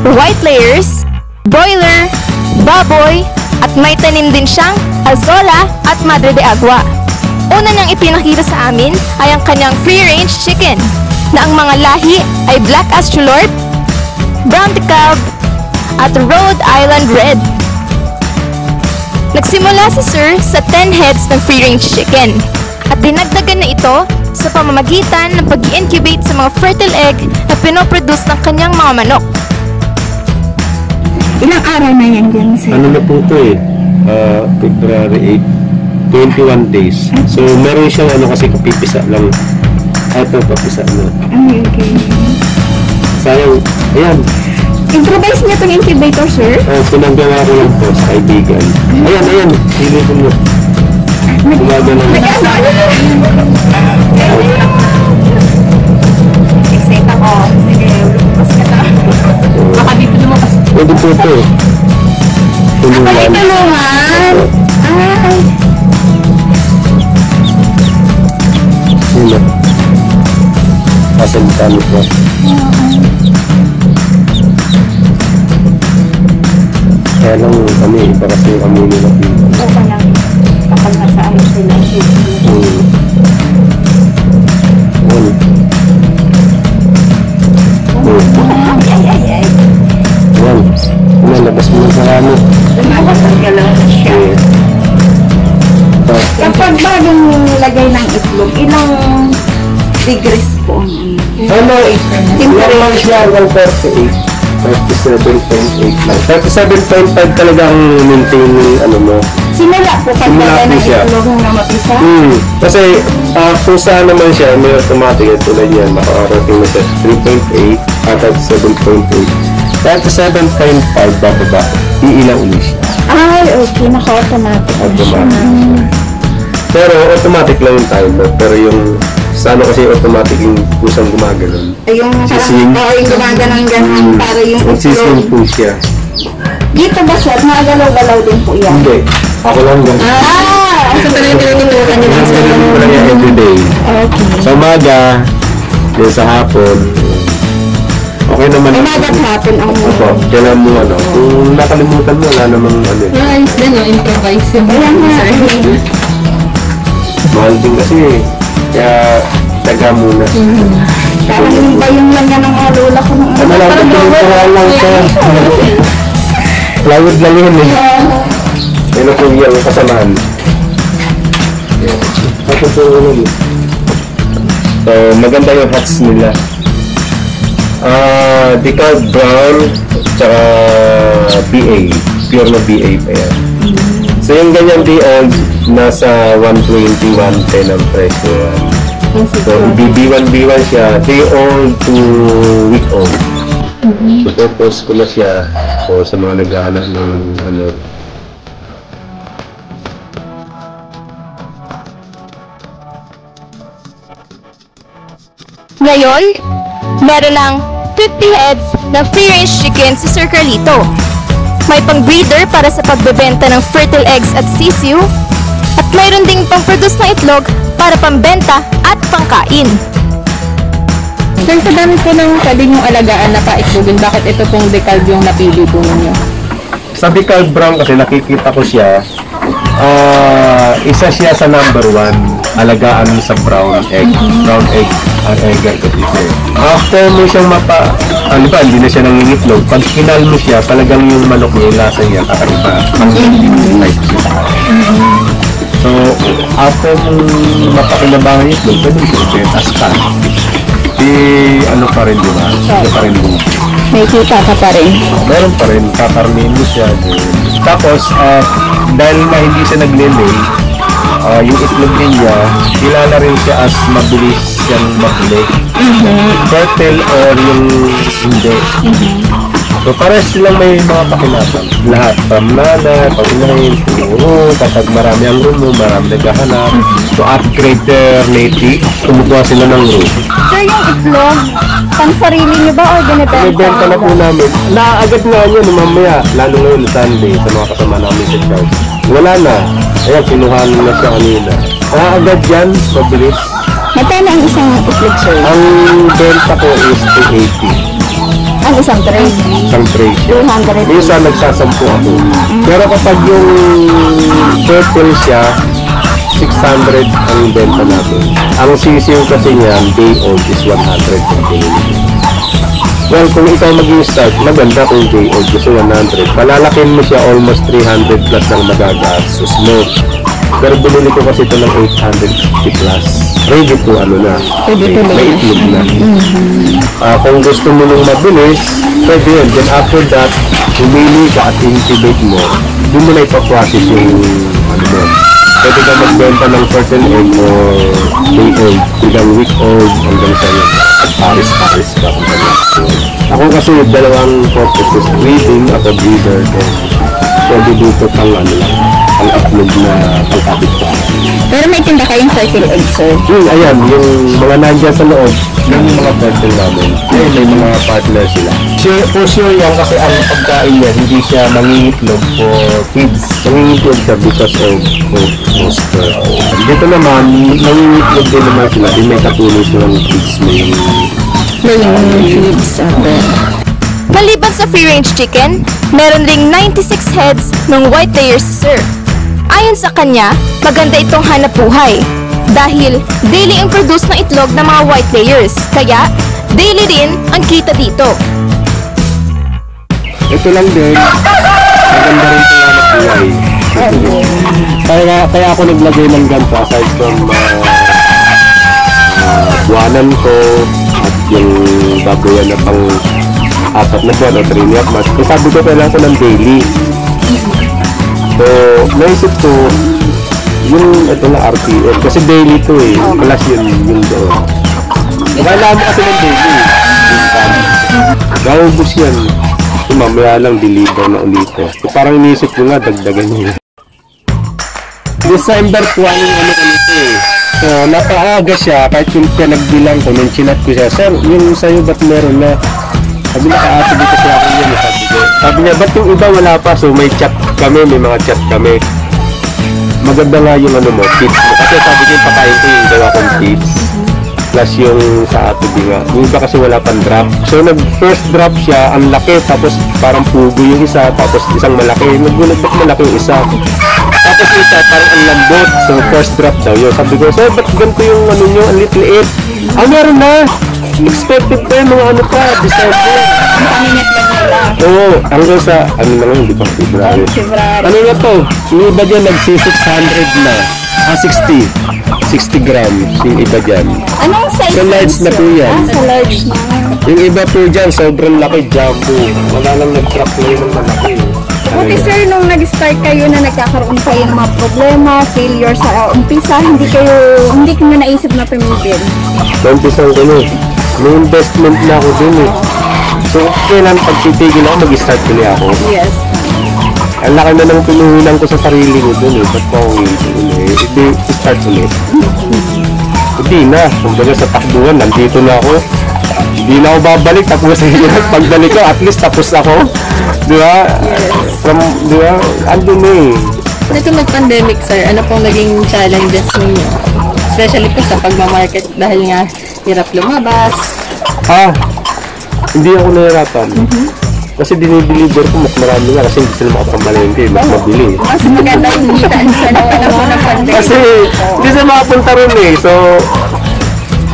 White layers, broiler, baboy, at may tanim din siyang azola at madre de agua. Una niyang ipinakita sa amin ay ang kanyang free-range chicken na ang mga lahi ay Black Astrolorp, Brown DeKalb, at Rhode Island Red. Nagsimula si Sir sa 10 heads ng free-range chicken at dinagdagan na ito sa pamamagitan ng pag-incubate sa mga fertile egg na pinoproduce ng kanyang mga manok. Ilang araw na yan dyan, sir? ano na po ito eh, February 8, 21 days. So, meron siyang kasi kapipisa lang. Ito, papisa na. Ay, okay. Sayang, ayan. Improvise niya itong incubator, sir? Pinanggawa ko lang po sa kaibigan. Ayan, hili ko mo. Umaga na. Excited ako. Sige, lumabas ka na. Baka dito lumabas. Pwede po ito. Tulungan. Ay, tulungan. Ay. Sino? Kasalita po. Kaya lang kami, iba kasi yung kami nila dito. Okay lang. Kapag nasa ayos sila. Ay. Yan, labas mo ng karami. Lumabas ang galaw na siya. Kapag bagong lagay ng itlog, ilang degrees po ang Yan lang siya, 138. 37.8 lang. 37.5 talaga ang maintaining mo. Simula po pag lagay ng siya. itlog na mapisa? Kasi kung saan naman siya, may automatic tulad yan. Makakarating na siya 3.8 at 7.8. Kahit 7.5 bababa, iilang ulit siya. Ay, okay. Naka-automatic. Pero automatic lang yung timer. Pero yung sana kasi automatic yung kusang gumaganon. Ay, yung Sising. yung gumaganon para yung Magsising itlog. po siya. Dito ba sir? Nakagalaw-galaw din po yan? Hindi. Ako lang ganun. So talagang tinutulungan niyo lang sir? Ganun ko lang yan everyday. Okay. Sa umaga, din sa hapon, okay naman. Umaga at hapon ang Opo, kailan mo kung nakalimutan mo, wala namang Ayos din yung improvise yung Ayan nga. Mahal din kasi kaya taga muna. Parang yung bayong lang yan ang mga lola ko nung Ano lang, pinagpurahan lang siya. Plywood lang yun eh. Ano po yung kasamahan? Ako po yun eh. So, maganda yung hats nila. DeKalb Brown, tsaka BA. Pure na BA pa yan. So, yung ganyan D-old, nasa 120, 110 ang presyo yan. So, B1 siya, day-old to week-old. So, purpose ko na siya o sa mga naghahanap ng Ngayon, meron ng 50 heads ng free-range chicken si Sir Carlito. May pang-breeder para sa pagbebenta ng fertile eggs at sisiu, at mayroon ding pang-produce ng itlog para pambenta at pangkain. Sir, sa dami po ng pwede niyong alagaan na paitlogin, bakit ito pong DeKalb yung napili po ninyo? Sa DeKalb Brown kasi nakikita ko siya, isa siya sa number 1 alagaan sa brown egg. Brown egg ang egger ko dito. After mo siyang hindi na siya nangingitlog. Pag kinal mo siya, talagang yung manok niya, yung lasa niya, kakaiba. So, So, after mong mapakinabangan yung itlog, pwede mo as ka. Ano pa rin, di ba? Hindi pa rin mo. May kita ka pa rin. Meron pa rin, kakarnin mo siya. Tapos, dahil na hindi siya naglelay, yung itlog niya, kilala rin siya as mabilis siyang mapili. Fertile or yung hindi. So, parehas silang may mga pakinatan. Lahat. From nana, pag-inahin, puro, kapag marami ang room mo, marami naghahanap. So, at greater native, kumukuha sila ng room. Sir, yung itlog, pang sarili niyo ba o binibenta? Binibenta na po namin. Naagad nga yun, mamaya, lalo ngayon Sunday, sa mga kasama namin sa church. Wala na. Ayan, kinuhan na siya kanina. Naagad yan, mabilis. Magkano ang isang itlog, sir? Ang benta ko is 280. Ang isang tray? Isang tray. 200. Minsan nagsasampu ako. Pero kapag yung purple siya, 600 ang benta natin. Ang sisiw kasi niyan, day old is 100 per day. Well, kung ikaw mag-start, maganda kung day old kasi 100. Palalakin mo siya almost 300 plus ang magagastos mo. Pero binili ko kasi ito ng 850 plus. Ready to na. May itlog na. Kung gusto mo nung mabilis, pwede yun. Then after that, humili ka at incubate mo. Doon mo na ipaprocess yung mo. Pwede ka magbenta ng certain egg or day old. Hanggang week old, hanggang sa yun. At paris ka. Ako kasi dalawang purposes. Breeding at a breeder. Pwede dito pang lang. Ang upload na pangkapit pa. Pero may tinda kayong circle egg, sir? Ayan, yung mga nandyan sa loob, yung mga partner namin. Ayun, may mga partner sila. For sure yan kasi ang pagkain niya, hindi siya mangingitlog for kids. Mangingitlog siya because of monster. Dito naman, mangingitlog din naman sila. Din may katulong silang kids. May feeds. Maliban sa free-range chicken, meron ding 96 heads ng white layers, sir. Ayon sa kanya, maganda itong hanap buhay dahil daily ang produce ng itlog ng mga white layers, kaya daily din ang kita dito. Ito lang din, maganda rin ito hanap buhay. Kaya ako naglagay ng ganito aside from buwanan ko at yung bagoyan na pang 4 na buwan o 3 na mas. Sabi ko kailangan ko ng daily. So, naisip ko, yung ito na RPM, kasi daily to eh, plus yung doon. Kailangan mo kasi ng daily. Naubos yan. So, mamaya lang deliver na ulit. So, parang inisip ko nga, dagdagan niya. December 20, ano ulit eh. So, napaaga siya, kahit yung pinagbilang ko, nung chinat ko siya, sir, yung sa'yo ba't meron na? Sabi na kaate dito siya ako yun, sabi niya, ba't yung iba wala pa? So may chat kami, may mga chat kami. Maganda nga yung ano mo, tips mo. Kasi sabi ko yung pakain ko yung dalawa kong tips. Plus yung sa ate nga. Yung iba kasi wala pang drop. So nag-first drop siya, ang laki, tapos parang pugo yung isa, tapos isang malaki. Nagulat ba't malaki yung isa? Tapos yung isa, parang ang lambot. So first drop daw yun. Sabi ko, so ba't ganito yung ano nyo, ang liit-liit? Meron na! Expected pa yung mga ano pa, December. Oo, hanggang sa, ano na lang, di ba, February. Ano na to? Yung iba dyan, nagsi-600 na. 60 grams, yung iba dyan. Anong size? Sa large na po yan. Sa large na. Yung iba po dyan, sobrang laki, jumbo. Wala lang nag-truck na yun ng malaki. Okay, sir, nung nag-start kayo na nagkakaroon kayo ng mga problema, failure sa umpisa, hindi nyo naisip na tumigil? Umpisang ko nun. May investment na ako dun eh. So, kailan pagtitigil ako, mag-start ko niya ako. Yes. Ang laki na ng pinuhunan ko sa sarili ko dun eh. Ba't ko ako eh? Hindi, start ulit. Hindi na. Kumbaga sa takbuhan, nandito na ako. Hindi na ako babalik. Tapos pagbalik ko, at least tapos ako. Di ba? Yes. Di ba? Andun na eh. Dito mag-pandemic, sir, ano pong naging challenges ninyo? Especially po sa pagmamarket dahil nga hirap lumabas. Hindi ako nahirapan. Kasi dinideliver ko mas marami nga kasi hindi sila makapamalengke, mas mabili. Mas maganda yung hitaan sa panahon ng pandemic. Kasi hindi sila makapunta rin eh. So,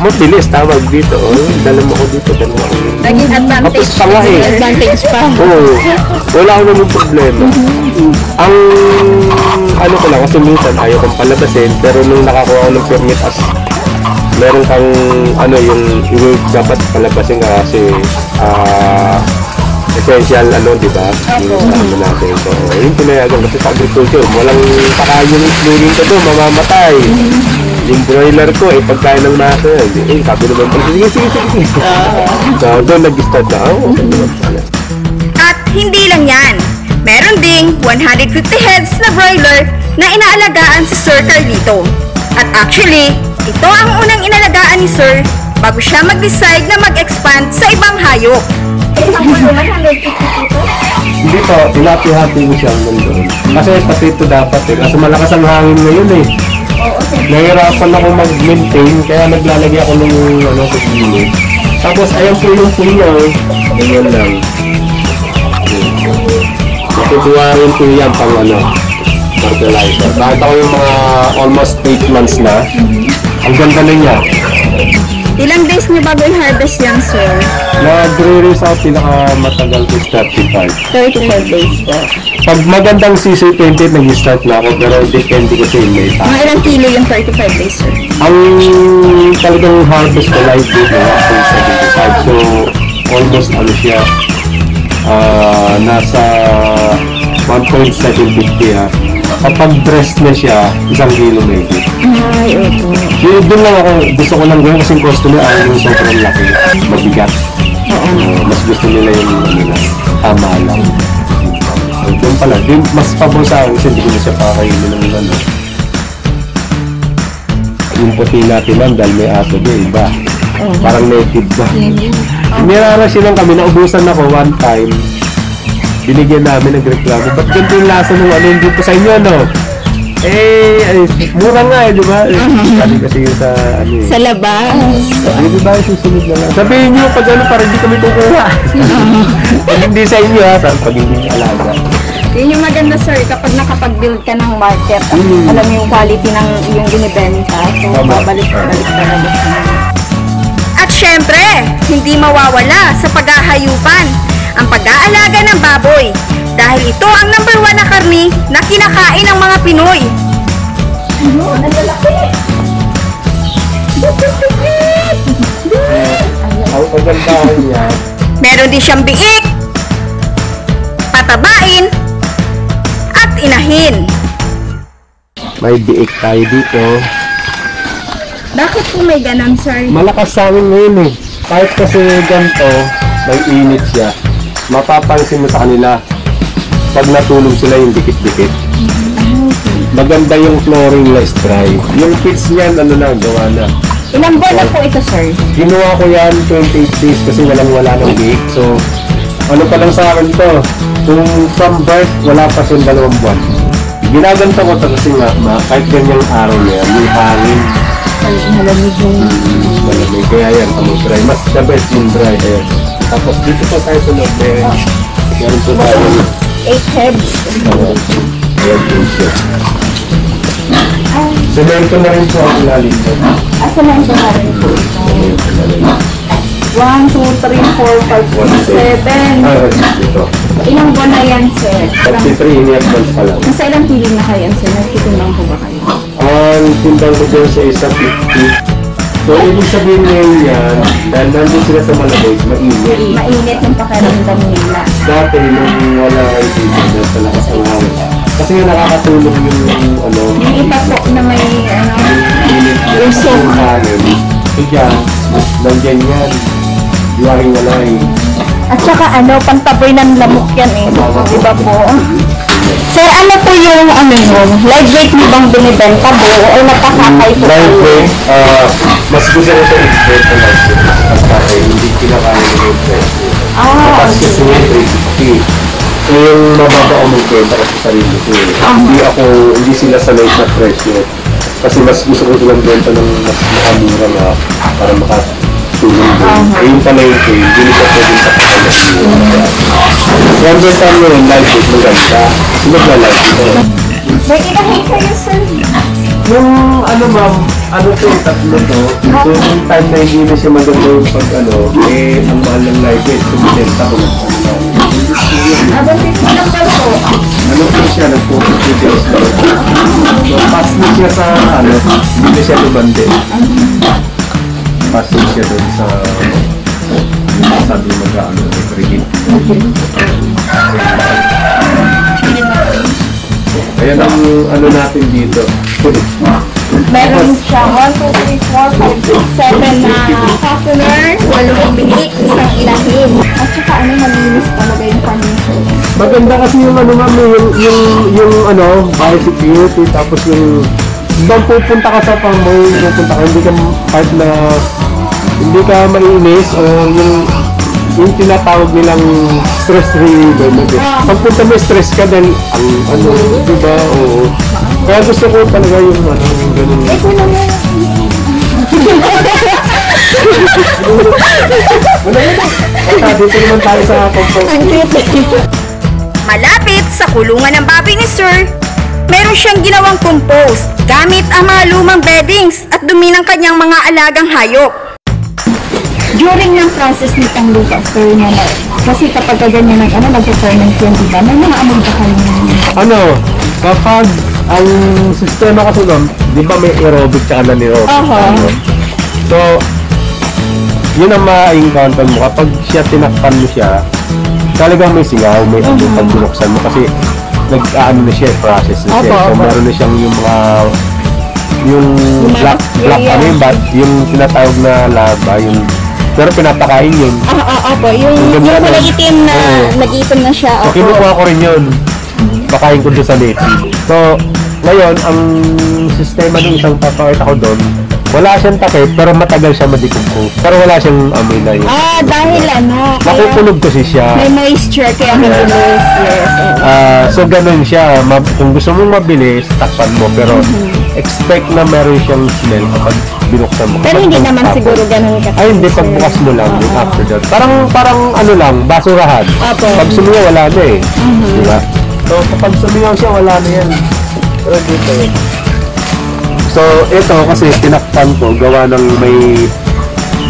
mabilis tawag dito. Dala mo ko dito, dala mo ko dito. Naging advantage. Tapos pala eh. Advantage pa. Oo. Wala ako naman problema. Ang ano ko lang, kasi minsan ayaw kong palabasin, pero nung nakakuha ko ng permit as meron kang ano yung dapat palabasin ka kasi essential ano, di ba? Yung sa ano natin. So, yung pinayagan kasi sa agriculture, walang pakayong islurin ko doon, mamamatay. Yung broiler ko, pagkain ng masa, sabi naman pala, sige. So, doon nag-start na, okay naman pala. At hindi lang yan. Meron ding 150 heads na broiler na inaalagaan si Sir Carlito. At actually, ito ang unang inalagaan ni Sir bago siya mag-decide na mag-expand sa ibang hayop. Hindi po, ilati-hati ko siya nandun. Kasi pati ito dapat kasi malakas ang hangin ngayon Nahirapan ako mag-maintain, kaya naglalagay ako ng sa gilid. Tapos ayan po yung punya ganyan lang. Matutuwarin po yan pang fertilizer. Bakit ako yung mga almost 8 months na, ang ganda na niya. Ilang days niyo bago i-harvest yan, Sir? Nag-release out pinakamatagal ko 35. 35 days po. Pag magandang CC20, nag-start na ako, pero depende kasi may tayo. Mga ilang kilo yung 35 days, Sir? Ang talagang harvest ko live dito, 75. So, almost siya, nasa 1.750 Kapag dressed na siya, 1 kilo maybe. Ay, opo. Doon lang ako, gusto ko lang gawin kasi customer ayaw yung sobrang laki, mabigat. Mas gusto nila yung tama lang. Doon pala, mas pabor sa akin kasi hindi ko na siya pakakainin ng yung puti natin lang dahil may ato doon, iba. Parang native ba? Nirarasin lang kami, naubusan ako one time. Binigyan namin ng reklamo. Ba't ganito yung lasa ng hindi po sa inyo, mura nga di ba? Sabi kasi yung sa sa labas. Di ba susunod na lang? Sabihin nyo pag para hindi kami kukuha. Pag hindi sa inyo pag hindi alaga. Yun yung maganda, Sir, kapag nakapag-build ka ng market, alam mo yung quality ng iyong binibenta. So, babalik. At syempre, hindi mawawala sa paghahayupan ang pag-aalaga ng baboy dahil ito ang number 1 na karni na kinakain ng mga Pinoy. Ano? Nalalaki! Ang pagandahan niya. Meron din siyang biik, patabain, at inahin. May biik tayo dito. Bakit po may ganun, Sir? Malakas sa amin ngayon Kahit kasi ganito, may init siya. Mapapansin mo sa kanila pag natulog sila yung dikit-dikit. Maganda yung flooring-less dry. Yung pits niyan, gawa na. Ilang buwan na po ito, Sir? Ginawa ko yan 28 days kasi wala ng biik. So, pa lang sa akin to, kung from birth, wala pa siyang 2 buwan. Ginaganto ko ito kasi kahit ganyang araw niya, may hangin. Malamig yung... Malamig. Kaya yan, dry. Mas the best yung dry. Tapos dito po tayo sa loob. Meron po tayo 8 heads. Ayan po siya. Semento na rin po ang ilalim po. Semento na rin po. 1, 2, 3, 4, 5, 6, 7. Dito. Ilang buwan na yan, Sir? 33 years months pa lang. Nasa ilang kilo na kayo, Sir? Nagtitimbang po ba kayo? Ang timbang ko dyan sa isa 50. So, ibig sabihin ngayon yan, dahil nandun sila sa Malabay, mainit. Mainit yung pakiramdam nila. Dati, nung wala kayo dito, sa lakas ng hangin. Kasi nga nakakatulong yung yung iba po na may init yung hangin. Kaya, nandiyan yan. Diwaring wala At saka pantaboy ng lamok yan Diba po? Sir, ano po yung live weight mo bang binibenta buo o napakakay po? Live weight, mas gusto ko sa expert na live weight. Mas kasi hindi kinakaya ng live weight. Mas gusto ko yung 350. So yung mababa o mag-benta ko sa sarili ko hindi sila sanay na presyo. Kasi mas gusto ko silang benta ng mas makamura na para makatulong din. Yung pala yung thing, hindi ka pwedeng sa kakalas. One day time mo yung live weight maganda. Kasi magla-live ito. May ilahin kayo, Sir? Yung ma'am, to, tatlo to. So yung time na hindi na siya maganda yung ang mahal ng live weight. So binenta ko ng Abang 50 lang po. po siya, nag-focus days lang. nga sa, hindi siya lumande. Pasok siya doon sa, sabi mag-ano, frigid. Ayan ang ano natin dito. Meron siyang 1, 2, 3, 4, 5, 6, 7 na fastener, 8 bilik, isang ilahin. At saka malinis talaga yung furniture. Maganda kasi yung ano ma'am, yung ano, biosecurity, tapos yung doon pupunta ka sa pang-mall, pupunta ka, hindi ka kahit na hindi ka maiinis o yung tinatawag nilang stress reliever mo. Pagpunta mo stress ka dahil ang ano, diba? Oo. Kaya gusto ko talaga yung ano, yung ganun. Dito naman tayo sa compost. Malapit sa kulungan ng baboy ni Sir, meron siyang ginawang compost gamit ang mga lumang beddings at dumi ng kanyang mga alagang hayop. During ng process nitong lupa, sir, kasi kapag ganyan nag-ferment yun, diba? May mga amoy ba kayo? Ano, kapag ang sistema kasi doon, di ba may aerobic tsaka non-aerobic? So, yun ang ma-encounter mo. Kapag siya tinakpan mo siya, talagang may singaw, may amoy pag binuksan mo kasi nag-ano na siya, process na siya. So, meron na siyang yung mga yung black ano yung tinatawag na lava, yung pero pinapakain yun. Opo, yung kulay itim na nag-iipon na siya. So, kinukuha ko rin yun. Pakain ko doon sa native. So, ngayon, ang sistema ng isang papakita ko doon, wala siyang takip, pero matagal siya ma-decompose. Pero wala siyang amoy na yun. Dahil nakukulog kasi siya. may moisture, kaya mabilis. Yes. So, ganun siya. Kung gusto mong mabilis, takpan mo. Pero, expect na meron siyang smell kapag binuksan mo. Pero hindi naman siguro ganun kasi. Ay, hindi. Pagbukas mo lang, after that. Parang ano lang, basurahan. Pag sumiyaw, wala na eh. Diba? So, kapag sumiyaw siya, wala na yan. Pero dito eh. So, ito kasi tinakpan ko, gawa ng may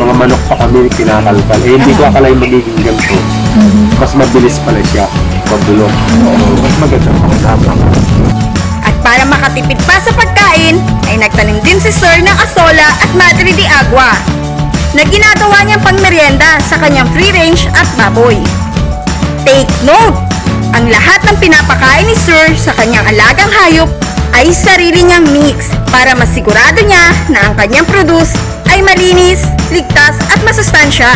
mga manok pa kami kinakalkal. Eh, hindi ko akalain magiging ganito. Mas mabilis pala siya. Pagdulong. Mas maganda. At para makatipid pa sa pagkain, ay nagtanim din si Sir ng asola at madre de agua na ginagawa niyang pangmeryenda sa kanyang free-range at baboy. Take note! Ang lahat ng pinapakain ni Sir sa kanyang alagang hayop ay sarili niyang mix para masigurado niya na ang kanyang produce ay malinis, ligtas at masustansya.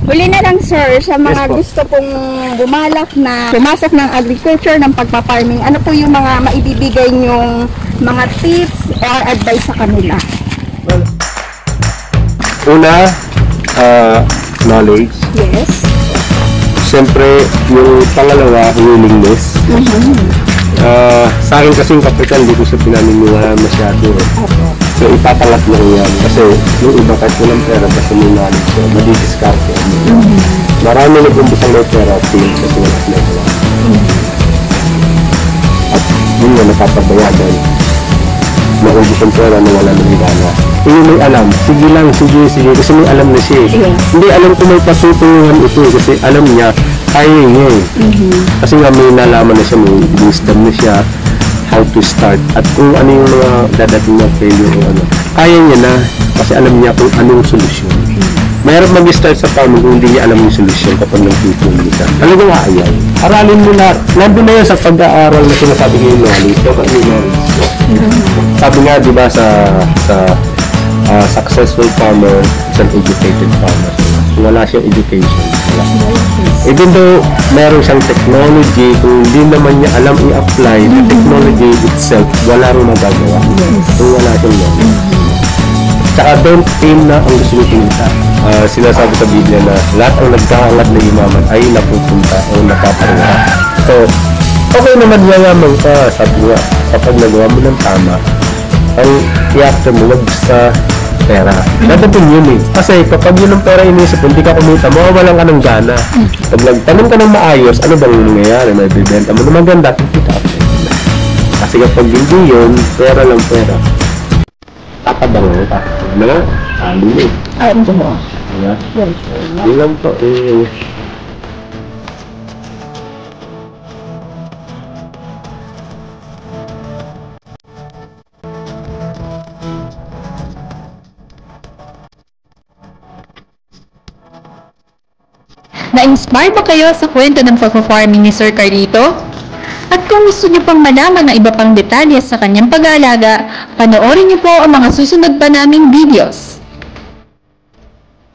Huli na lang, sir, sa mga gusto pong bumalak na pumasok ng agriculture, ng pagpaparming, ano po yung mga maibibigay nyong mga tips or advice sa kanila? Una, knowledge. Yes. Siyempre, yung pangalawa, willingness. Sa akin kasing kapital, hindi ko siya pinaniniwala masyado. So, ipapalat mo yan. Kasi yung iba kahit walang pera, kasi may knowledge siya, madidiskarte. Marami nag-umbisang may pera, feeling kasi walang pera. At yun nga, napapabayagan. Naubos ang pera na wala nang gana. Yung may alam, sige lang, sige, kasi may alam na siya. Hindi alam ko may patutungan ito kasi alam niya, kaya niya eh. Kasi nga may nalaman na siya, may wisdom na siya, how to start, at kung ano yung mga dadating na failure o ano. Kaya niya na, kasi alam niya kung anong solusyon. Mayroon mag-start sa farming kung hindi niya alam yung solusyon kapag nagtutulong siya. Talagang ayaw. Aralin mo na, nandun na yun sa pag-aaral na sinasabi ngayon knowledge. Sabi nga, di ba, sa successful farmer is an educated farmer. Kung wala siyang education, wala. Even though meron siyang technology, kung hindi naman niya alam i-apply the technology itself, wala rin magagawa. Kung wala siyang knowledge. Tsaka don't aim na ang gusto niyo pinita. Sinasabi sa Biblia na lahat ang nagkaangat na yumaman ay napupunta o napaparuha. So, okay naman yayaman ka, sabi nga, kapag nagawa mo ng tama, ang i-after mo, wag sa pera. Dadapin yun eh. Kasi kapag yun ang pera inisip, hindi ka kumita, mawawalan ka ng gana. Pag nagtanong ka ng maayos, ano bang nangyayari? May bibenta mo na maganda, kita ka. Kasi kapag hindi yun, pera lang pera. Takabango ka. Ano? Ano eh. Ay, ano mo? Diba? Hindi lang to eh. Na-inspire ba kayo sa kwento ng pagpa-farming ni Sir Carlito? At kung gusto niyo pang malaman ng iba pang detalye sa kanyang pag-aalaga, panoorin niyo po ang mga susunod pa naming videos.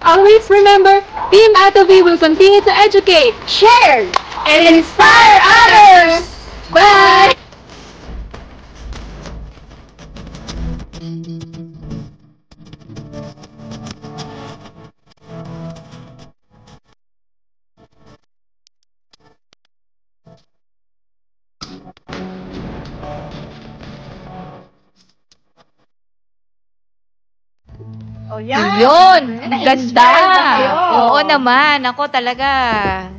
Always remember, Team Atobi will continue to educate, Share! and inspire others! Bye! Oh, yan. Yun! Ang ganda! kayo. Oo naman. Ako talaga.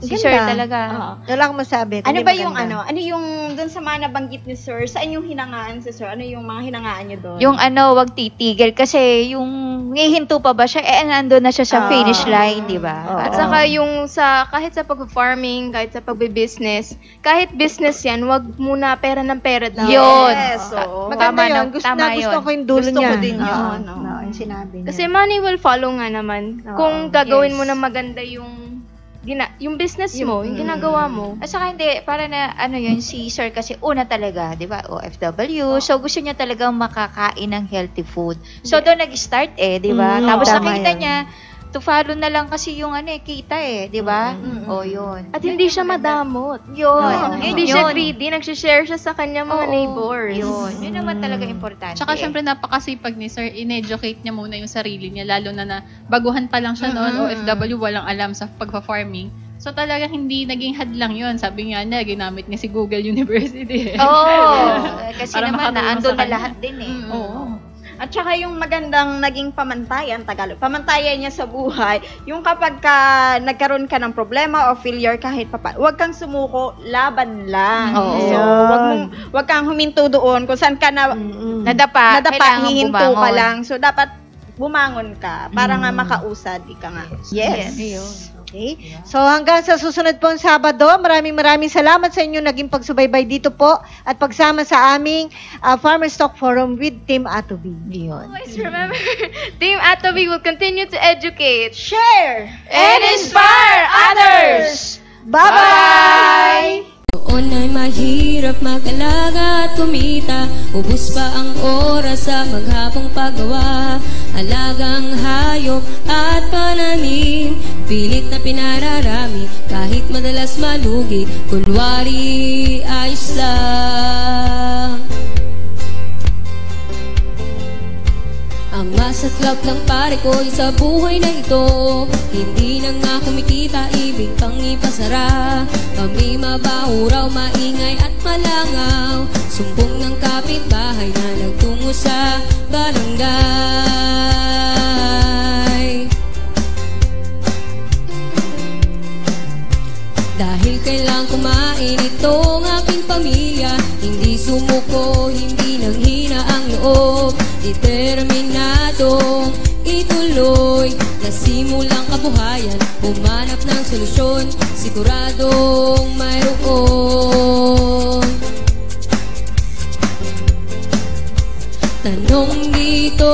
Si Ganda. Sir talaga. Wala akong masabi. Ano kundi ba yung maganda. ano yung dun sa mga nabanggit ni Sir? Saan yung hinangaan si Sir? Ano yung mga hinangaan niyo doon? Yung wag titigil. Kasi yung hihinto pa ba siya, nandun na siya sa finish line, di ba? Oo. At saka yung kahit sa pag-farming, kahit sa pagbe-business, kahit business yan, wag muna pera ng pera daw. Yun. Yes, oo. Maganda Tama yun. na- Gusto tama gusto yun. ko yung dulo Gusto niya. ko din yun, Oo, no? oo, yung sinabi niya. Kasi money will follow nga naman. Oo, Kung gagawin yes. mo na maganda yung business mo, yung ginagawa mo. At saka hindi, para na, yun, si Sir kasi una talaga, di ba, OFW. So, gusto niya talagang makakain ng healthy food. So, doon nag-start di ba? Tapos tama nakita yun. niya, to follow na lang kasi yung kita di ba? O, yun. At hindi siya madamot. Yun. Hindi siya greedy, nagsishare siya sa kanyang mga neighbors. Yun. Yun naman talaga importante. Tsaka syempre napakasipag ni Sir, in-educate niya muna yung sarili niya, lalo na baguhan pa lang siya noon, OFW, walang alam sa pagpa-farming. So talaga hindi naging hadlang yun. Sabi nga niya, ginamit niya si Google University. Kasi Para naman, makatulong naandun sa na kanya. lahat din Oo. At saka yung magandang naging pamantayan, Tagalog, pamantayan niya sa buhay, yung kapag nagkaroon ka ng problema o failure kahit wag kang sumuko, laban lang. Oo. So, wag kang huminto doon kung saan ka Nadapa, kailangan hihinto bumangon. ka lang. So, dapat bumangon ka para nga makausad, ika nga. Yes. Okay. So hanggang sa susunod pong Sabado, maraming salamat sa inyo naging pagsubaybay dito po at pagsama sa aming Farmers Talk Forum with Team Atobi. Yun. Always remember, Team Atobi will continue to educate, Share! And inspire others! Bye-bye! Noon ay mahirap mag-alaga at kumita, ubus pa ang oras sa maghapong paggawa. Alagang hayop at pananim, pilit na pinararami kahit madalas malugi, kunwari ayos lang. Ang masaklap ng pare ko sa buhay na ito, hindi na nga kumikita, ibig pang ipasara. Kami mabaho raw, maingay at malangaw, sumbong ng kapitbahay na nagtungo sa barangay. Dahil kailang kumain itong aking pamilya, hindi sumuko, hindi nanghina ang loob, determinadong ituloy, nasimulang kabuhayan, humanap ng solusyon, siguradong mayroon. Tanong dito,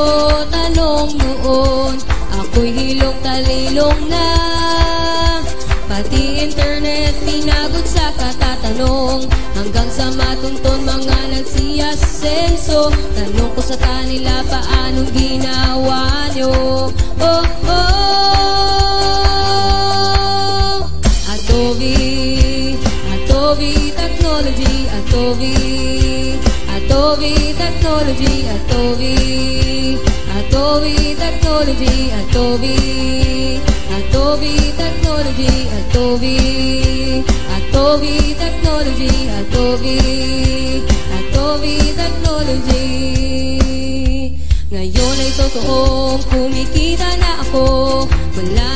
tanong noon, ako'y hilong talilong na, pati internet pinagod sa katatanong, hanggang sa matunton mga nagsiyasenso. Tanong ko sa kanila, paanong ginawa nyo? Oh, oh, Atobi, Atobi Technology, Atobi, Atobi Technology, Atobi, Atobi Technology, Atobi, Atobi Technology, Atobi, Atobi Technology, Atobi, Atobi Technology. Ngayon ay totoong kumikita na ako, wala